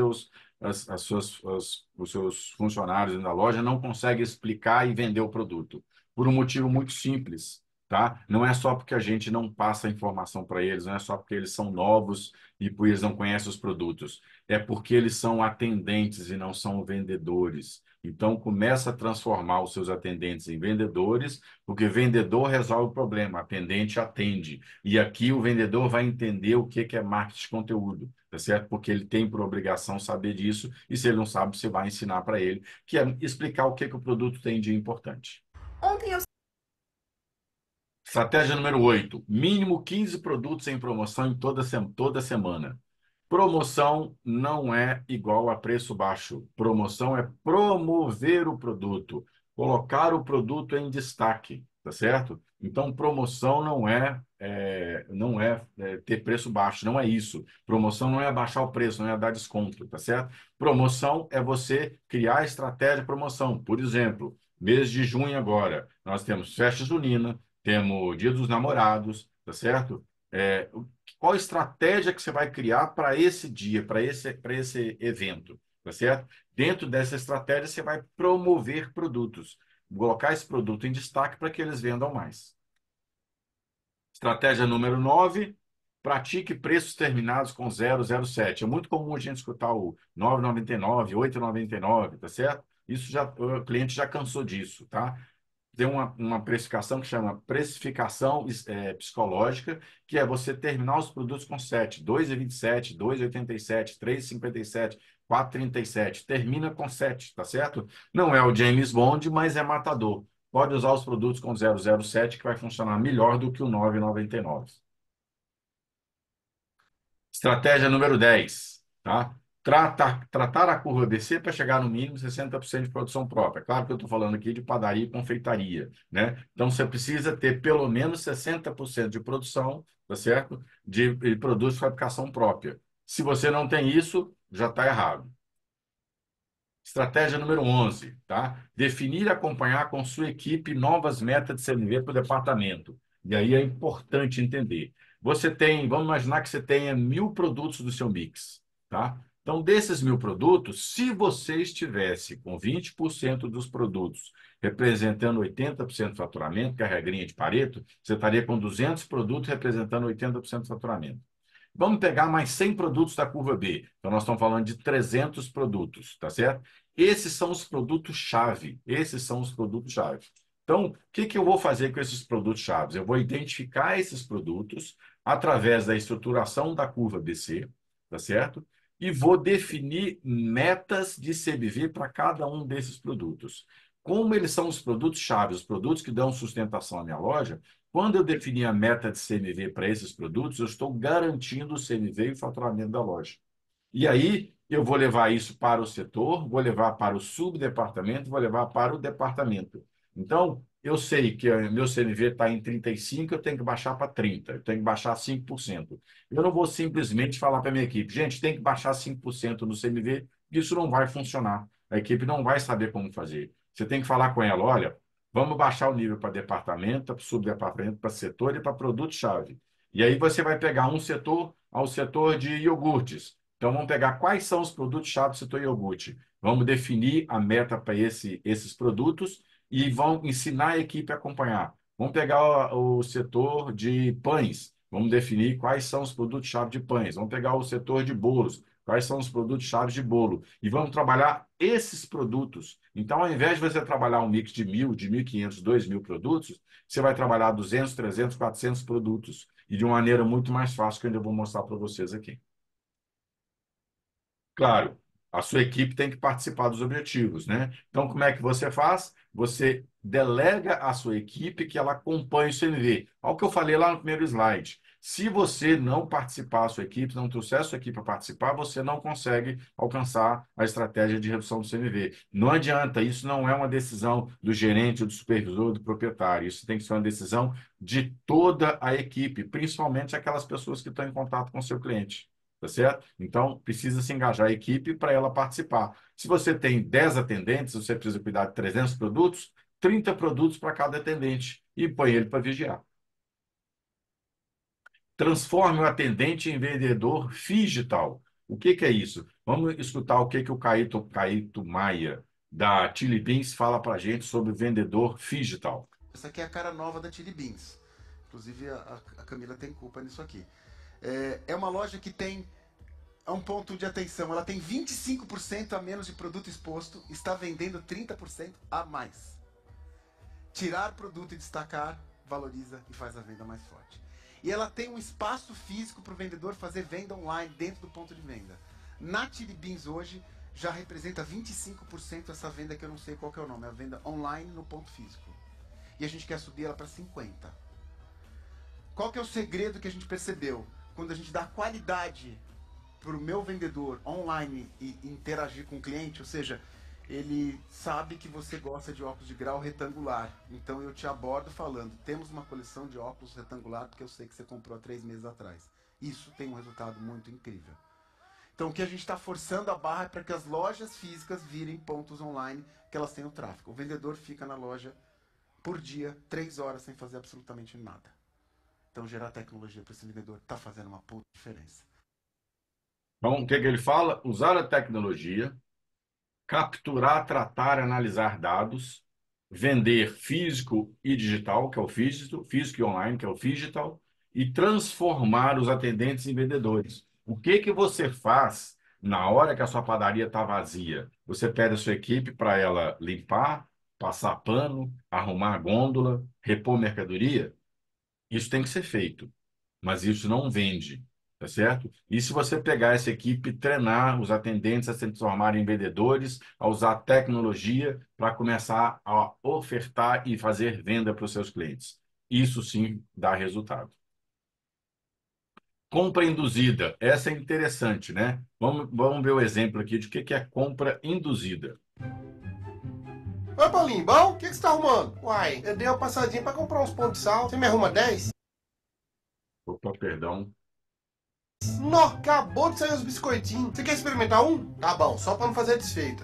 seus funcionários da loja não conseguem explicar e vender o produto? Por um motivo muito simples, tá? Não é só porque a gente não passa a informação para eles, não é só porque eles são novos e por eles não conhecem os produtos, é porque eles são atendentes e não são vendedores. Então, começa a transformar os seus atendentes em vendedores, porque vendedor resolve o problema, atendente atende. E aqui o vendedor vai entender o que é marketing de conteúdo, tá certo? Porque ele tem por obrigação saber disso, e se ele não sabe, você vai ensinar para ele, que é explicar o que o produto tem de importante. Ontem eu Estratégia número 8: mínimo 15 produtos em promoção em toda semana. Promoção não é igual a preço baixo. Promoção é promover o produto, colocar o produto em destaque, tá certo? Então, promoção não é ter preço baixo, não é isso. Promoção não é baixar o preço, não é dar desconto, tá certo? Promoção é você criar estratégia de promoção. Por exemplo, mês de junho agora, nós temos festa junina, temos Dia dos Namorados, tá certo? Qual estratégia que você vai criar para esse dia, para esse evento, tá certo? Dentro dessa estratégia, você vai promover produtos, colocar esse produto em destaque para que eles vendam mais. Estratégia número 9: pratique preços terminados com 007. É muito comum a gente escutar o 9,99, 8,99, tá certo? Isso já, o cliente já cansou disso, tá? Tem uma precificação que chama precificação psicológica, que é você terminar os produtos com 7, 2,27, 2,87, 3,57, 4,37. Termina com 7, tá certo? Não é o James Bond, mas é matador. Pode usar os produtos com 007 que vai funcionar melhor do que o 9,99. Estratégia número 10, tá? Tratar a curva BC para chegar no mínimo 60% de produção própria. Claro que eu estou falando aqui de padaria e confeitaria, né? Então, você precisa ter pelo menos 60% de produção, tá certo? De produtos de fabricação própria. Se você não tem isso, já está errado. Estratégia número 11, tá? Definir e acompanhar com sua equipe novas metas de CMV para o departamento. E aí é importante entender. Você tem, vamos imaginar que você tenha 1.000 produtos do seu mix, tá? Então, desses 1.000 produtos, se você estivesse com 20% dos produtos representando 80% do faturamento, que é a regrinha de Pareto, você estaria com 200 produtos representando 80% do faturamento. Vamos pegar mais 100 produtos da curva B. Então, nós estamos falando de 300 produtos, tá certo? Esses são os produtos-chave. Esses são os produtos-chave. Então, o que eu vou fazer com esses produtos-chave? Eu vou identificar esses produtos através da estruturação da curva BC, tá certo? E vou definir metas de CMV para cada um desses produtos. Como eles são os produtos-chave, os produtos que dão sustentação à minha loja, quando eu definir a meta de CMV para esses produtos, eu estou garantindo o CMV e o faturamento da loja. E aí eu vou levar isso para o setor, vou levar para o subdepartamento, vou levar para o departamento. Então, eu sei que meu CMV está em 35, eu tenho que baixar para 30, eu tenho que baixar 5%. Eu não vou simplesmente falar para a minha equipe, gente, tem que baixar 5% no CMV, isso não vai funcionar. A equipe não vai saber como fazer. Você tem que falar com ela, olha, vamos baixar o nível para departamento, para subdepartamento, para setor e para produto-chave. E aí você vai pegar um setor ao setor de iogurtes. Então, vamos pegar quais são os produtos-chave do setor iogurte. Vamos definir a meta para esses produtos e vamos ensinar a equipe a acompanhar. Vamos pegar o setor de pães. Vamos definir quais são os produtos-chave de pães. Vamos pegar o setor de bolos. Quais são os produtos-chave de bolo? E vamos trabalhar esses produtos. Então, ao invés de você trabalhar um mix de 1.000, de 1.500, 2.000 produtos, você vai trabalhar 200, 300, 400 produtos. E de uma maneira muito mais fácil, que eu ainda vou mostrar para vocês aqui. Claro, a sua equipe tem que participar dos objetivos, né? Então, como é que você faz? Você delega à sua equipe que ela acompanhe o CMV. Olha o que eu falei lá no primeiro slide. Se você não participar, a sua equipe, não trouxer a sua equipe para participar, você não consegue alcançar a estratégia de redução do CMV. Não adianta, isso não é uma decisão do gerente, do supervisor, do proprietário. Isso tem que ser uma decisão de toda a equipe, principalmente aquelas pessoas que estão em contato com o seu cliente. Tá certo? Então, precisa se engajar a equipe para ela participar. Se você tem 10 atendentes, você precisa cuidar de 300 produtos, 30 produtos para cada atendente e põe ele para vigiar. Transforme o atendente em vendedor digital. O que é isso? Vamos escutar o que o Caíto Maia, da Chili Beans, fala para a gente sobre vendedor digital. Essa aqui é a cara nova da Chili Beans. Inclusive, a Camila tem culpa nisso aqui. É uma loja que tem um ponto de atenção. Ela tem 25% a menos de produto exposto, está vendendo 30% a mais. Tirar produto e destacar valoriza e faz a venda mais forte. E ela tem um espaço físico para o vendedor fazer venda online dentro do ponto de venda. Na Chili Beans hoje já representa 25% essa venda que eu não sei qual que é o nome, é a venda online no ponto físico. E a gente quer subir ela para 50%. Qual que é o segredo que a gente percebeu? Quando a gente dá qualidade para o meu vendedor online e interagir com o cliente, ou seja, ele sabe que você gosta de óculos de grau retangular. Então eu te abordo falando, temos uma coleção de óculos retangular porque eu sei que você comprou há 3 meses atrás. Isso tem um resultado muito incrível. Então o que a gente está forçando a barra é para que as lojas físicas virem pontos online que elas tenham tráfego. O vendedor fica na loja por dia, 3 horas sem fazer absolutamente nada. Então, gerar tecnologia para esse vendedor está fazendo uma puta diferença. Então, o que ele fala? Usar a tecnologia, capturar, tratar, analisar dados, vender físico e digital, que é o físico e online, que é o digital, e transformar os atendentes em vendedores. O que você faz na hora que a sua padaria está vazia? Você pede a sua equipe para ela limpar, passar pano, arrumar a gôndola, repor mercadoria? Isso tem que ser feito, mas isso não vende, tá certo? E se você pegar essa equipe, treinar os atendentes a se transformarem em vendedores, a usar tecnologia para começar a ofertar e fazer venda para os seus clientes. Isso sim dá resultado. Compra induzida, essa é interessante, né? Vamos ver o exemplo aqui de o que é compra induzida. Oi, Paulinho, bom? O que você tá arrumando? Uai, eu dei uma passadinha pra comprar uns pão de sal. Você me arruma 10? Opa, perdão. Nó, acabou de sair os biscoitinhos. Você quer experimentar um? Tá bom, só pra não fazer desfeita.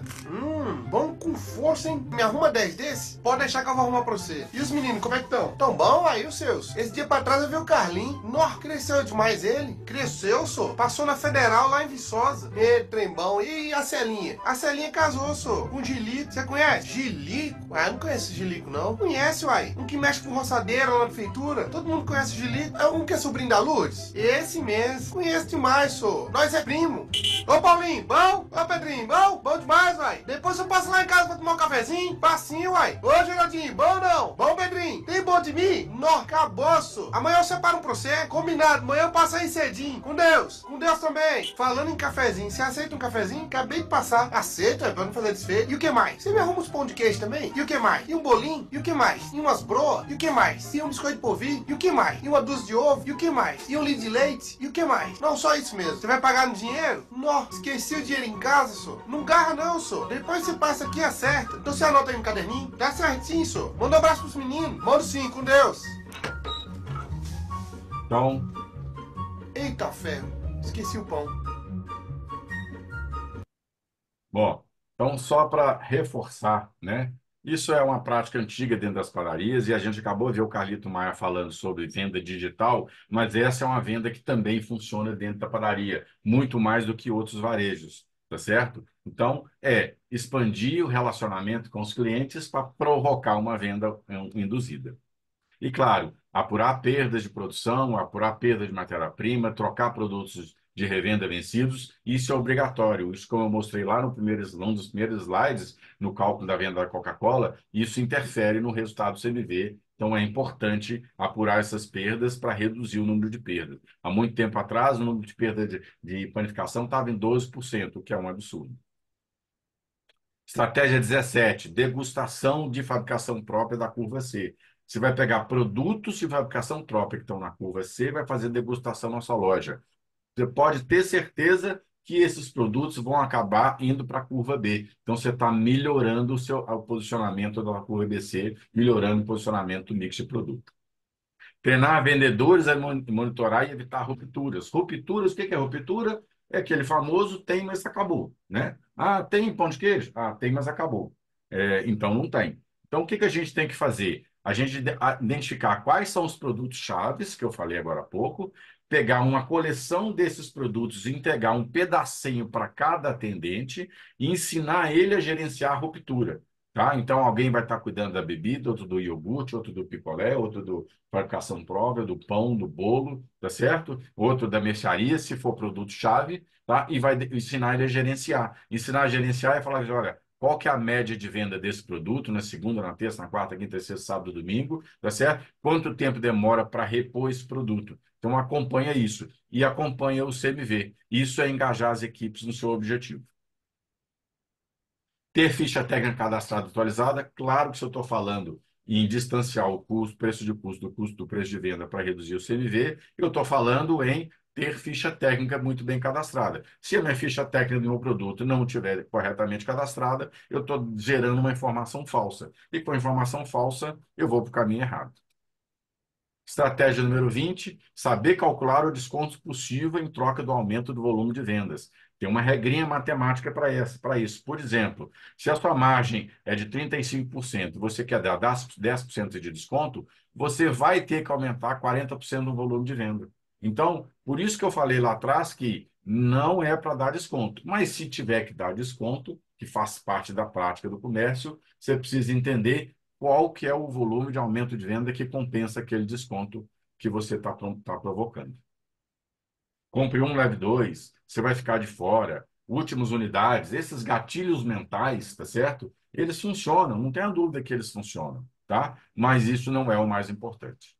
Bom com força, hein? Me arruma 10 desse? Pode deixar que eu vou arrumar pra você. E os meninos, como é que estão? Tão bom aí, os seus? Esse dia pra trás eu vi o Carlinho. Nó, cresceu demais ele. Cresceu, só. Passou na Federal lá em Viçosa. Trem bom. E a Celinha? A Celinha casou, só. Com o Gilico. Você conhece? Gilico? Ah, eu não conheço esse Gilico, não. Conhece, uai. Um que mexe com roçadeira lá na prefeitura. Todo mundo conhece o Gilico. É um que é sobrinho da Lourdes? Esse mesmo. Conheço demais, só. Nós é primo. Ô, Paulinho, bom? Ô, Pedrinho, bom? Bom demais, uai. Depois eu passo lá em casa pra tomar um cafezinho. Passinho, uai. Ô, Geraldinho, bom não? Bom, Pedrinho? Tem bom de mim? Nó, caboço. Amanhã eu separo um pra você. Combinado. Amanhã eu passo aí cedinho. Com Deus. Com Deus também. Falando em cafezinho, você aceita um cafezinho? Acabei de passar. Aceita, pra não fazer desfeito. E o que mais? Você me arruma uns pão de queijo também? E o que mais? E um bolinho? E o que mais? E umas broas? E o que mais? E um biscoito de polvilho? E o que mais? E uma dúzia de ovo? E o que mais? E um litro de leite? E o que mais? Não, só isso mesmo. Você vai pagar no dinheiro? Nó, esqueci o dinheiro em casa, só. Não garra não, só. Depois você passa aqui e acerta. Então você anota aí no caderninho. Dá certinho, só. Manda um abraço pros meninos. Manda sim, com Deus. Então, Eita ferro. Esqueci o pão. bom, então só para reforçar, né? Isso é uma prática antiga dentro das padarias e a gente acabou de ver o Carlito Maia falando sobre venda digital, mas essa é uma venda que também funciona dentro da padaria, muito mais do que outros varejos, tá certo? Então, expandir o relacionamento com os clientes para provocar uma venda induzida. E, claro, apurar perdas de produção, apurar perdas de matéria-prima, trocar produtos de revenda vencidos, isso é obrigatório. Isso, como eu mostrei lá no um dos primeiros slides, no cálculo da venda da Coca-Cola, isso interfere no resultado do CMV. Então, é importante apurar essas perdas para reduzir o número de perdas. Há muito tempo atrás, o número de perda de panificação estava em 12%, o que é um absurdo. Estratégia 17, degustação de fabricação própria da curva C. Você vai pegar produtos de fabricação própria que estão na curva C e vai fazer degustação na sua loja. Você pode ter certeza que esses produtos vão acabar indo para a curva B. Então, você está melhorando o posicionamento da curva BC, melhorando o posicionamento do mix de produto. Treinar vendedores a monitorar e evitar rupturas. Rupturas, o que é ruptura? É aquele famoso tem, mas acabou, né? Ah, tem pão de queijo? Ah, tem, mas acabou. Então, não tem. Então, o que a gente tem que fazer? A gente identificar quais são os produtos chaves, que eu falei agora há pouco, pegar uma coleção desses produtos e entregar um pedacinho para cada atendente e ensinar ele a gerenciar a ruptura. Tá? Então, alguém vai estar cuidando da bebida, outro do iogurte, outro do picolé, outro do fabricação própria, do pão, do bolo, tá certo? Outro da mercearia, se for produto-chave, tá? E vai ensinar ele a gerenciar. Ensinar a gerenciar é falar, olha, qual que é a média de venda desse produto na segunda, na terça, na quarta, quinta, sexta, sábado, domingo, tá certo? Quanto tempo demora para repor esse produto? Então, acompanha isso. E acompanha o CMV. Isso é engajar as equipes no seu objetivo. Ter ficha técnica cadastrada atualizada, claro que se eu estou falando em distanciar o custo, preço de custo do custo do preço de venda para reduzir o CMV, eu estou falando em ter ficha técnica muito bem cadastrada. Se a minha ficha técnica do meu produto não estiver corretamente cadastrada, eu estou gerando uma informação falsa. E com a informação falsa, eu vou para o caminho errado. Estratégia número 20, saber calcular o desconto possível em troca do aumento do volume de vendas. Tem uma regrinha matemática para isso. Por exemplo, se a sua margem é de 35%, você quer dar 10% de desconto, você vai ter que aumentar 40% do volume de venda. Então, por isso que eu falei lá atrás que não é para dar desconto. Mas se tiver que dar desconto, que faz parte da prática do comércio, você precisa entender qual que é o volume de aumento de venda que compensa aquele desconto que você está provocando. Compre um, leve dois, você vai ficar de fora, últimas unidades, esses gatilhos mentais, tá certo? Eles funcionam, não tenha dúvida que eles funcionam, tá? Mas isso não é o mais importante.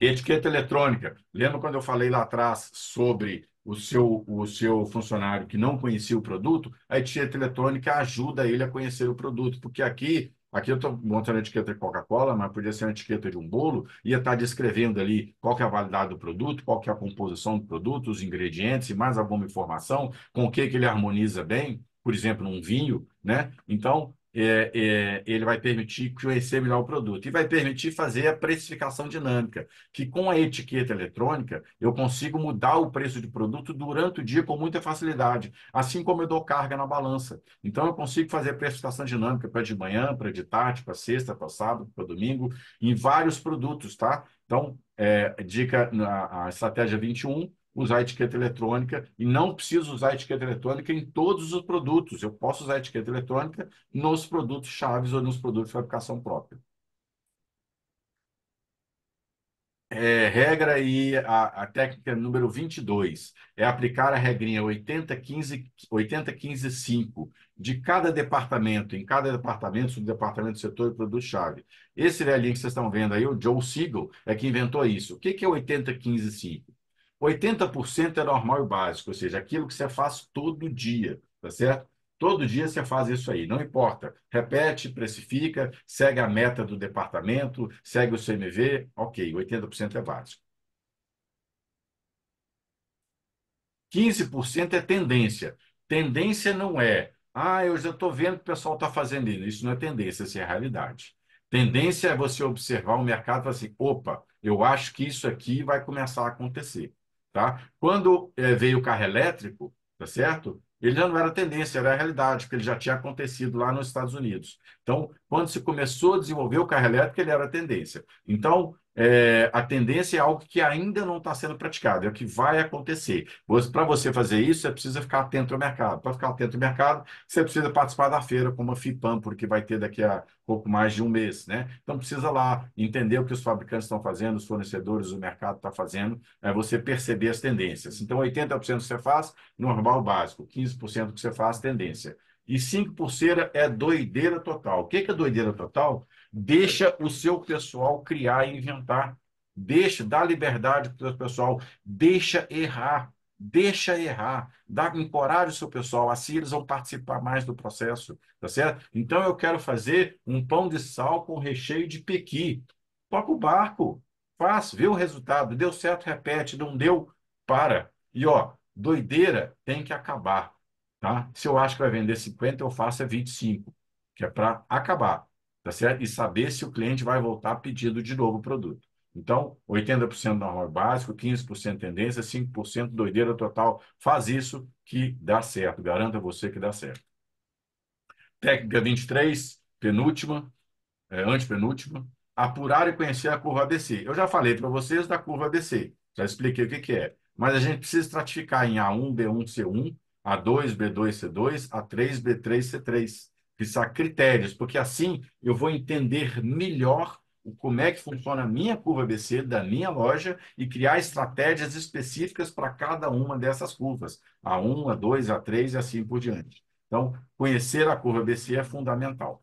Etiqueta eletrônica. Lembra quando eu falei lá atrás sobre o seu funcionário que não conhecia o produto? A etiqueta eletrônica ajuda ele a conhecer o produto, porque aqui eu estou montando a etiqueta de Coca-Cola, mas podia ser uma etiqueta de um bolo, ia estar descrevendo ali qual que é a validade do produto, qual que é a composição do produto, os ingredientes e mais alguma informação, com o que ele harmoniza bem, por exemplo, num vinho, né? Então, ele vai permitir conhecer melhor o produto e vai permitir fazer a precificação dinâmica, que com a etiqueta eletrônica eu consigo mudar o preço de produto durante o dia com muita facilidade, assim como eu dou carga na balança. Então eu consigo fazer precificação dinâmica para de manhã, para de tarde, para sexta, para sábado, para domingo, em vários produtos, tá? Então, dica, a estratégia 21, usar a etiqueta eletrônica e não preciso usar a etiqueta eletrônica em todos os produtos. Eu posso usar a etiqueta eletrônica nos produtos chaves ou nos produtos de fabricação própria. Regra e a técnica número 22 é aplicar a regrinha 80-15-5 de cada departamento, em cada departamento, subdepartamento, setor e produto-chave. Esse velhinho que vocês estão vendo aí, o Joe Siegel, é que inventou isso. O que é 80-15-5? 80% é normal e básico, ou seja, aquilo que você faz todo dia, tá certo? Todo dia você faz isso aí, não importa. Repete, precifica, segue a meta do departamento, segue o CMV, ok, 80% é básico. 15% é tendência. Tendência não é, eu já estou vendo que o pessoal está fazendo isso. Isso não é tendência, isso é realidade. Tendência é você observar o mercado e falar assim, opa, eu acho que isso aqui vai começar a acontecer. Tá? Quando veio o carro elétrico, tá certo? Ele já não era tendência, era a realidade, porque ele já tinha acontecido lá nos Estados Unidos. Então, quando se começou a desenvolver o carro elétrico, ele era tendência. Então, a tendência é algo que ainda não está sendo praticado, é o que vai acontecer. Para você fazer isso, você precisa ficar atento ao mercado. Para ficar atento ao mercado, você precisa participar da feira, como a FIPAM, porque vai ter daqui a pouco mais de um mês, né? Então, precisa lá entender o que os fabricantes estão fazendo, os fornecedores, o mercado está fazendo, você perceber as tendências. Então, 80% que você faz, normal, básico. 15% que você faz, tendência. E 5% é doideira total. O que é doideira total? Deixa o seu pessoal criar e inventar. Dá liberdade para o seu pessoal. Deixa errar. Encoraje o seu pessoal. Assim eles vão participar mais do processo. Tá certo? Então, eu quero fazer um pão de sal com recheio de pequi. Toca o barco. Faz, vê o resultado. Deu certo, repete. Não deu, para. E, doideira tem que acabar. Tá? Se eu acho que vai vender 50, eu faço 25, que é para acabar, tá certo? E saber se o cliente vai voltar pedindo de novo o produto. Então, 80% normal básico, 15% tendência, 5% doideira total. Faz isso que dá certo. Garanto a você que dá certo. Técnica 23, penúltima, antepenúltima. Apurar e conhecer a curva ABC. Eu já falei para vocês da curva ABC. Já expliquei o que é. Mas a gente precisa estratificar em A1, B1, C1, A2, B2, C2, A3, B3, C3. Precisar critérios, porque assim eu vou entender melhor como é que funciona a minha curva ABC da minha loja e criar estratégias específicas para cada uma dessas curvas. A1, A2, A3 e assim por diante. Então, conhecer a curva ABC é fundamental.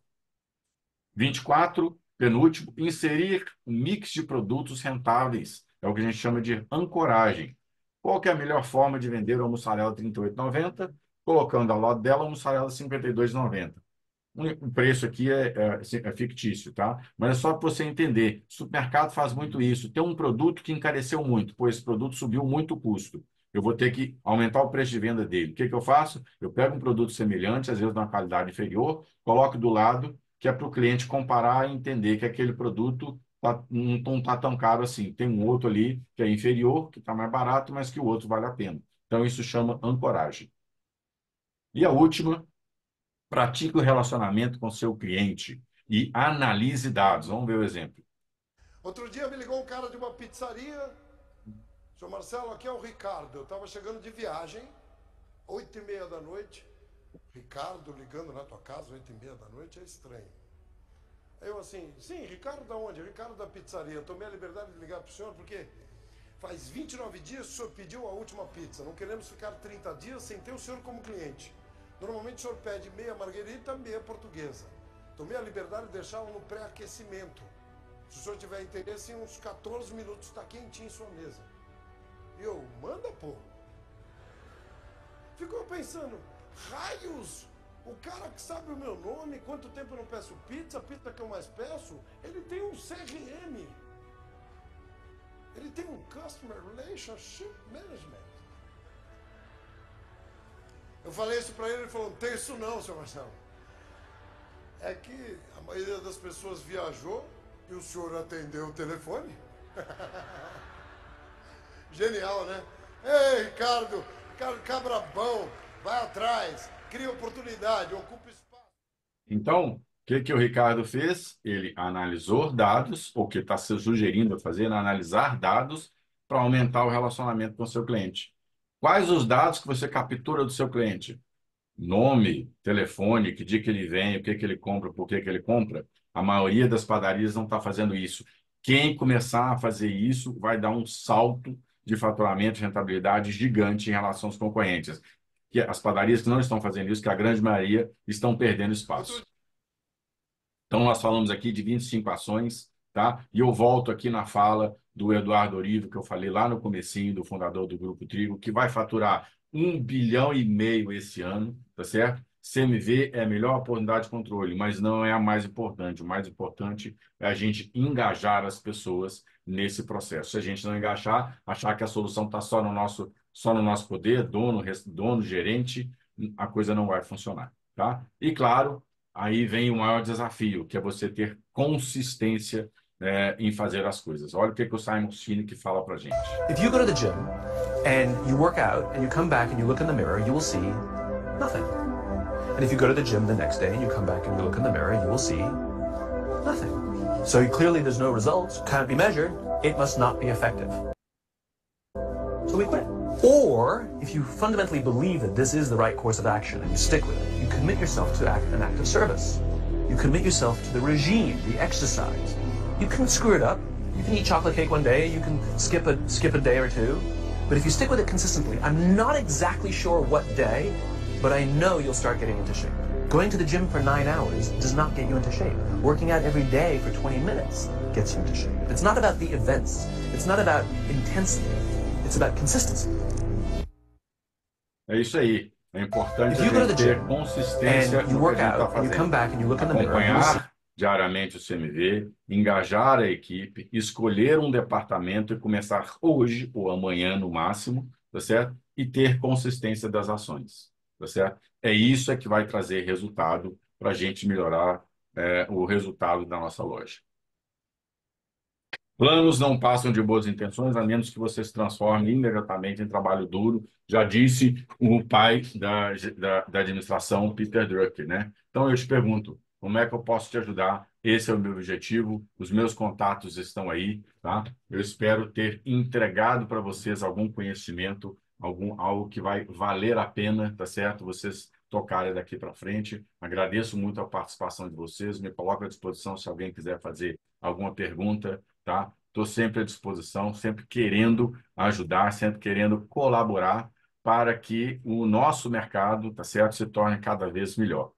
24, penúltimo, inserir um mix de produtos rentáveis. É o que a gente chama de ancoragem. Qual que é a melhor forma de vender uma mussarela R$ 38,90? Colocando ao lado dela uma mussarela R$ 52,90. O preço aqui é fictício, tá? Mas é só para você entender. O supermercado faz muito isso. Tem um produto que encareceu muito, pois esse produto subiu muito o custo. Eu vou ter que aumentar o preço de venda dele. O que eu faço? Eu pego um produto semelhante, às vezes de uma qualidade inferior, coloco do lado, que é para o cliente comparar e entender que aquele produto não está tão caro assim. Tem um outro ali que é inferior, que está mais barato, mas que o outro vale a pena. Então, isso chama ancoragem. E a última, pratique o relacionamento com seu cliente e analise dados. Vamos ver o exemplo. Outro dia me ligou um cara de uma pizzaria. Seu Marcelo, aqui é o Ricardo. Eu estava chegando de viagem, 8h30 da noite. Ricardo ligando na tua casa, 8h30 da noite, é estranho. Aí eu assim, sim, Ricardo da onde? Ricardo da pizzaria. Eu tomei a liberdade de ligar para o senhor porque faz 29 dias que o senhor pediu a última pizza. Não queremos ficar 30 dias sem ter o senhor como cliente. Normalmente o senhor pede meia marguerita, meia portuguesa. Tomei a liberdade de deixá-la no pré-aquecimento. Se o senhor tiver interesse, em uns 14 minutos está quentinho em sua mesa. E eu, manda, pô. Ficou pensando, raios, o cara que sabe o meu nome, quanto tempo eu não peço pizza, a pizza que eu mais peço, ele tem um CRM. Ele tem um Customer Relationship Management. Eu falei isso pra ele, ele falou, não tem isso não, seu Marcelo. É que a maioria das pessoas viajou e o senhor atendeu o telefone. Genial, né? Ei, Ricardo, cabra bom, vai atrás, cria oportunidade, ocupa espaço. Então, o que que o Ricardo fez? Ele analisou dados, o que está se sugerindo a fazer, é analisar dados para aumentar o relacionamento com o seu cliente. Quais os dados que você captura do seu cliente? Nome, telefone, que dia que ele vem, o que que ele compra, por que que ele compra. A maioria das padarias não está fazendo isso. Quem começar a fazer isso vai dar um salto de faturamento e rentabilidade gigante em relação aos concorrentes. Que as padarias que não estão fazendo isso, que a grande maioria estão perdendo espaço. Então, nós falamos aqui de 25 ações, tá? E eu volto aqui na fala do Eduardo Orivo, que eu falei lá no comecinho, do fundador do Grupo Trigo, que vai faturar 1,5 bilhão esse ano, tá certo? CMV é a melhor oportunidade de controle, mas não é a mais importante. O mais importante é a gente engajar as pessoas nesse processo. Se a gente não engajar, achar que a solução está só no nosso poder, dono, gerente, a coisa não vai funcionar, tá? E, claro, aí vem o maior desafio, que é você ter consistência em fazer as coisas. Olha o que o Simon Sinek fala pra gente. If you go to the gym and you work out and you come back and you look in the mirror, you will see nothing. And if you go to the gym the next day and you come back and you look in the mirror, you will see nothing. So clearly there's no results, can't be measured, it must not be effective. So we quit. Or, if you fundamentally believe that this is the right course of action and you stick with it, you commit yourself to an act of service. You commit yourself to the regime, the exercise. You can screw it up. You can eat chocolate cake one day, you can skip a day or two. But if you stick with it consistently, I'm not exactly sure what day, but I know you'll start getting into shape. Going to the gym for 9 hours does not get you into shape. Working out every day for 20 minutes gets you into shape. It's not about the events. It's not about intensity. It's about consistency. É isso aí. É importante a gente ter consistência no que a gente está fazendo. Acompanhar diariamente o CMV, engajar a equipe, escolher um departamento e começar hoje ou amanhã no máximo, tá certo? E ter consistência das ações, tá certo? É isso que vai trazer resultado para a gente melhorar o resultado da nossa loja. Planos não passam de boas intenções, a menos que você se transforme imediatamente em trabalho duro. Já disse o pai da administração, Peter Drucker, né? Então, eu te pergunto, como é que eu posso te ajudar? Esse é o meu objetivo, os meus contatos estão aí, tá? Eu espero ter entregado para vocês algum conhecimento, algo que vai valer a pena, tá certo? Vocês tocarem daqui para frente. Agradeço muito a participação de vocês, me coloco à disposição se alguém quiser fazer alguma pergunta, tá? Estou sempre à disposição, sempre querendo ajudar, sempre querendo colaborar para que o nosso mercado, tá certo, se torne cada vez melhor.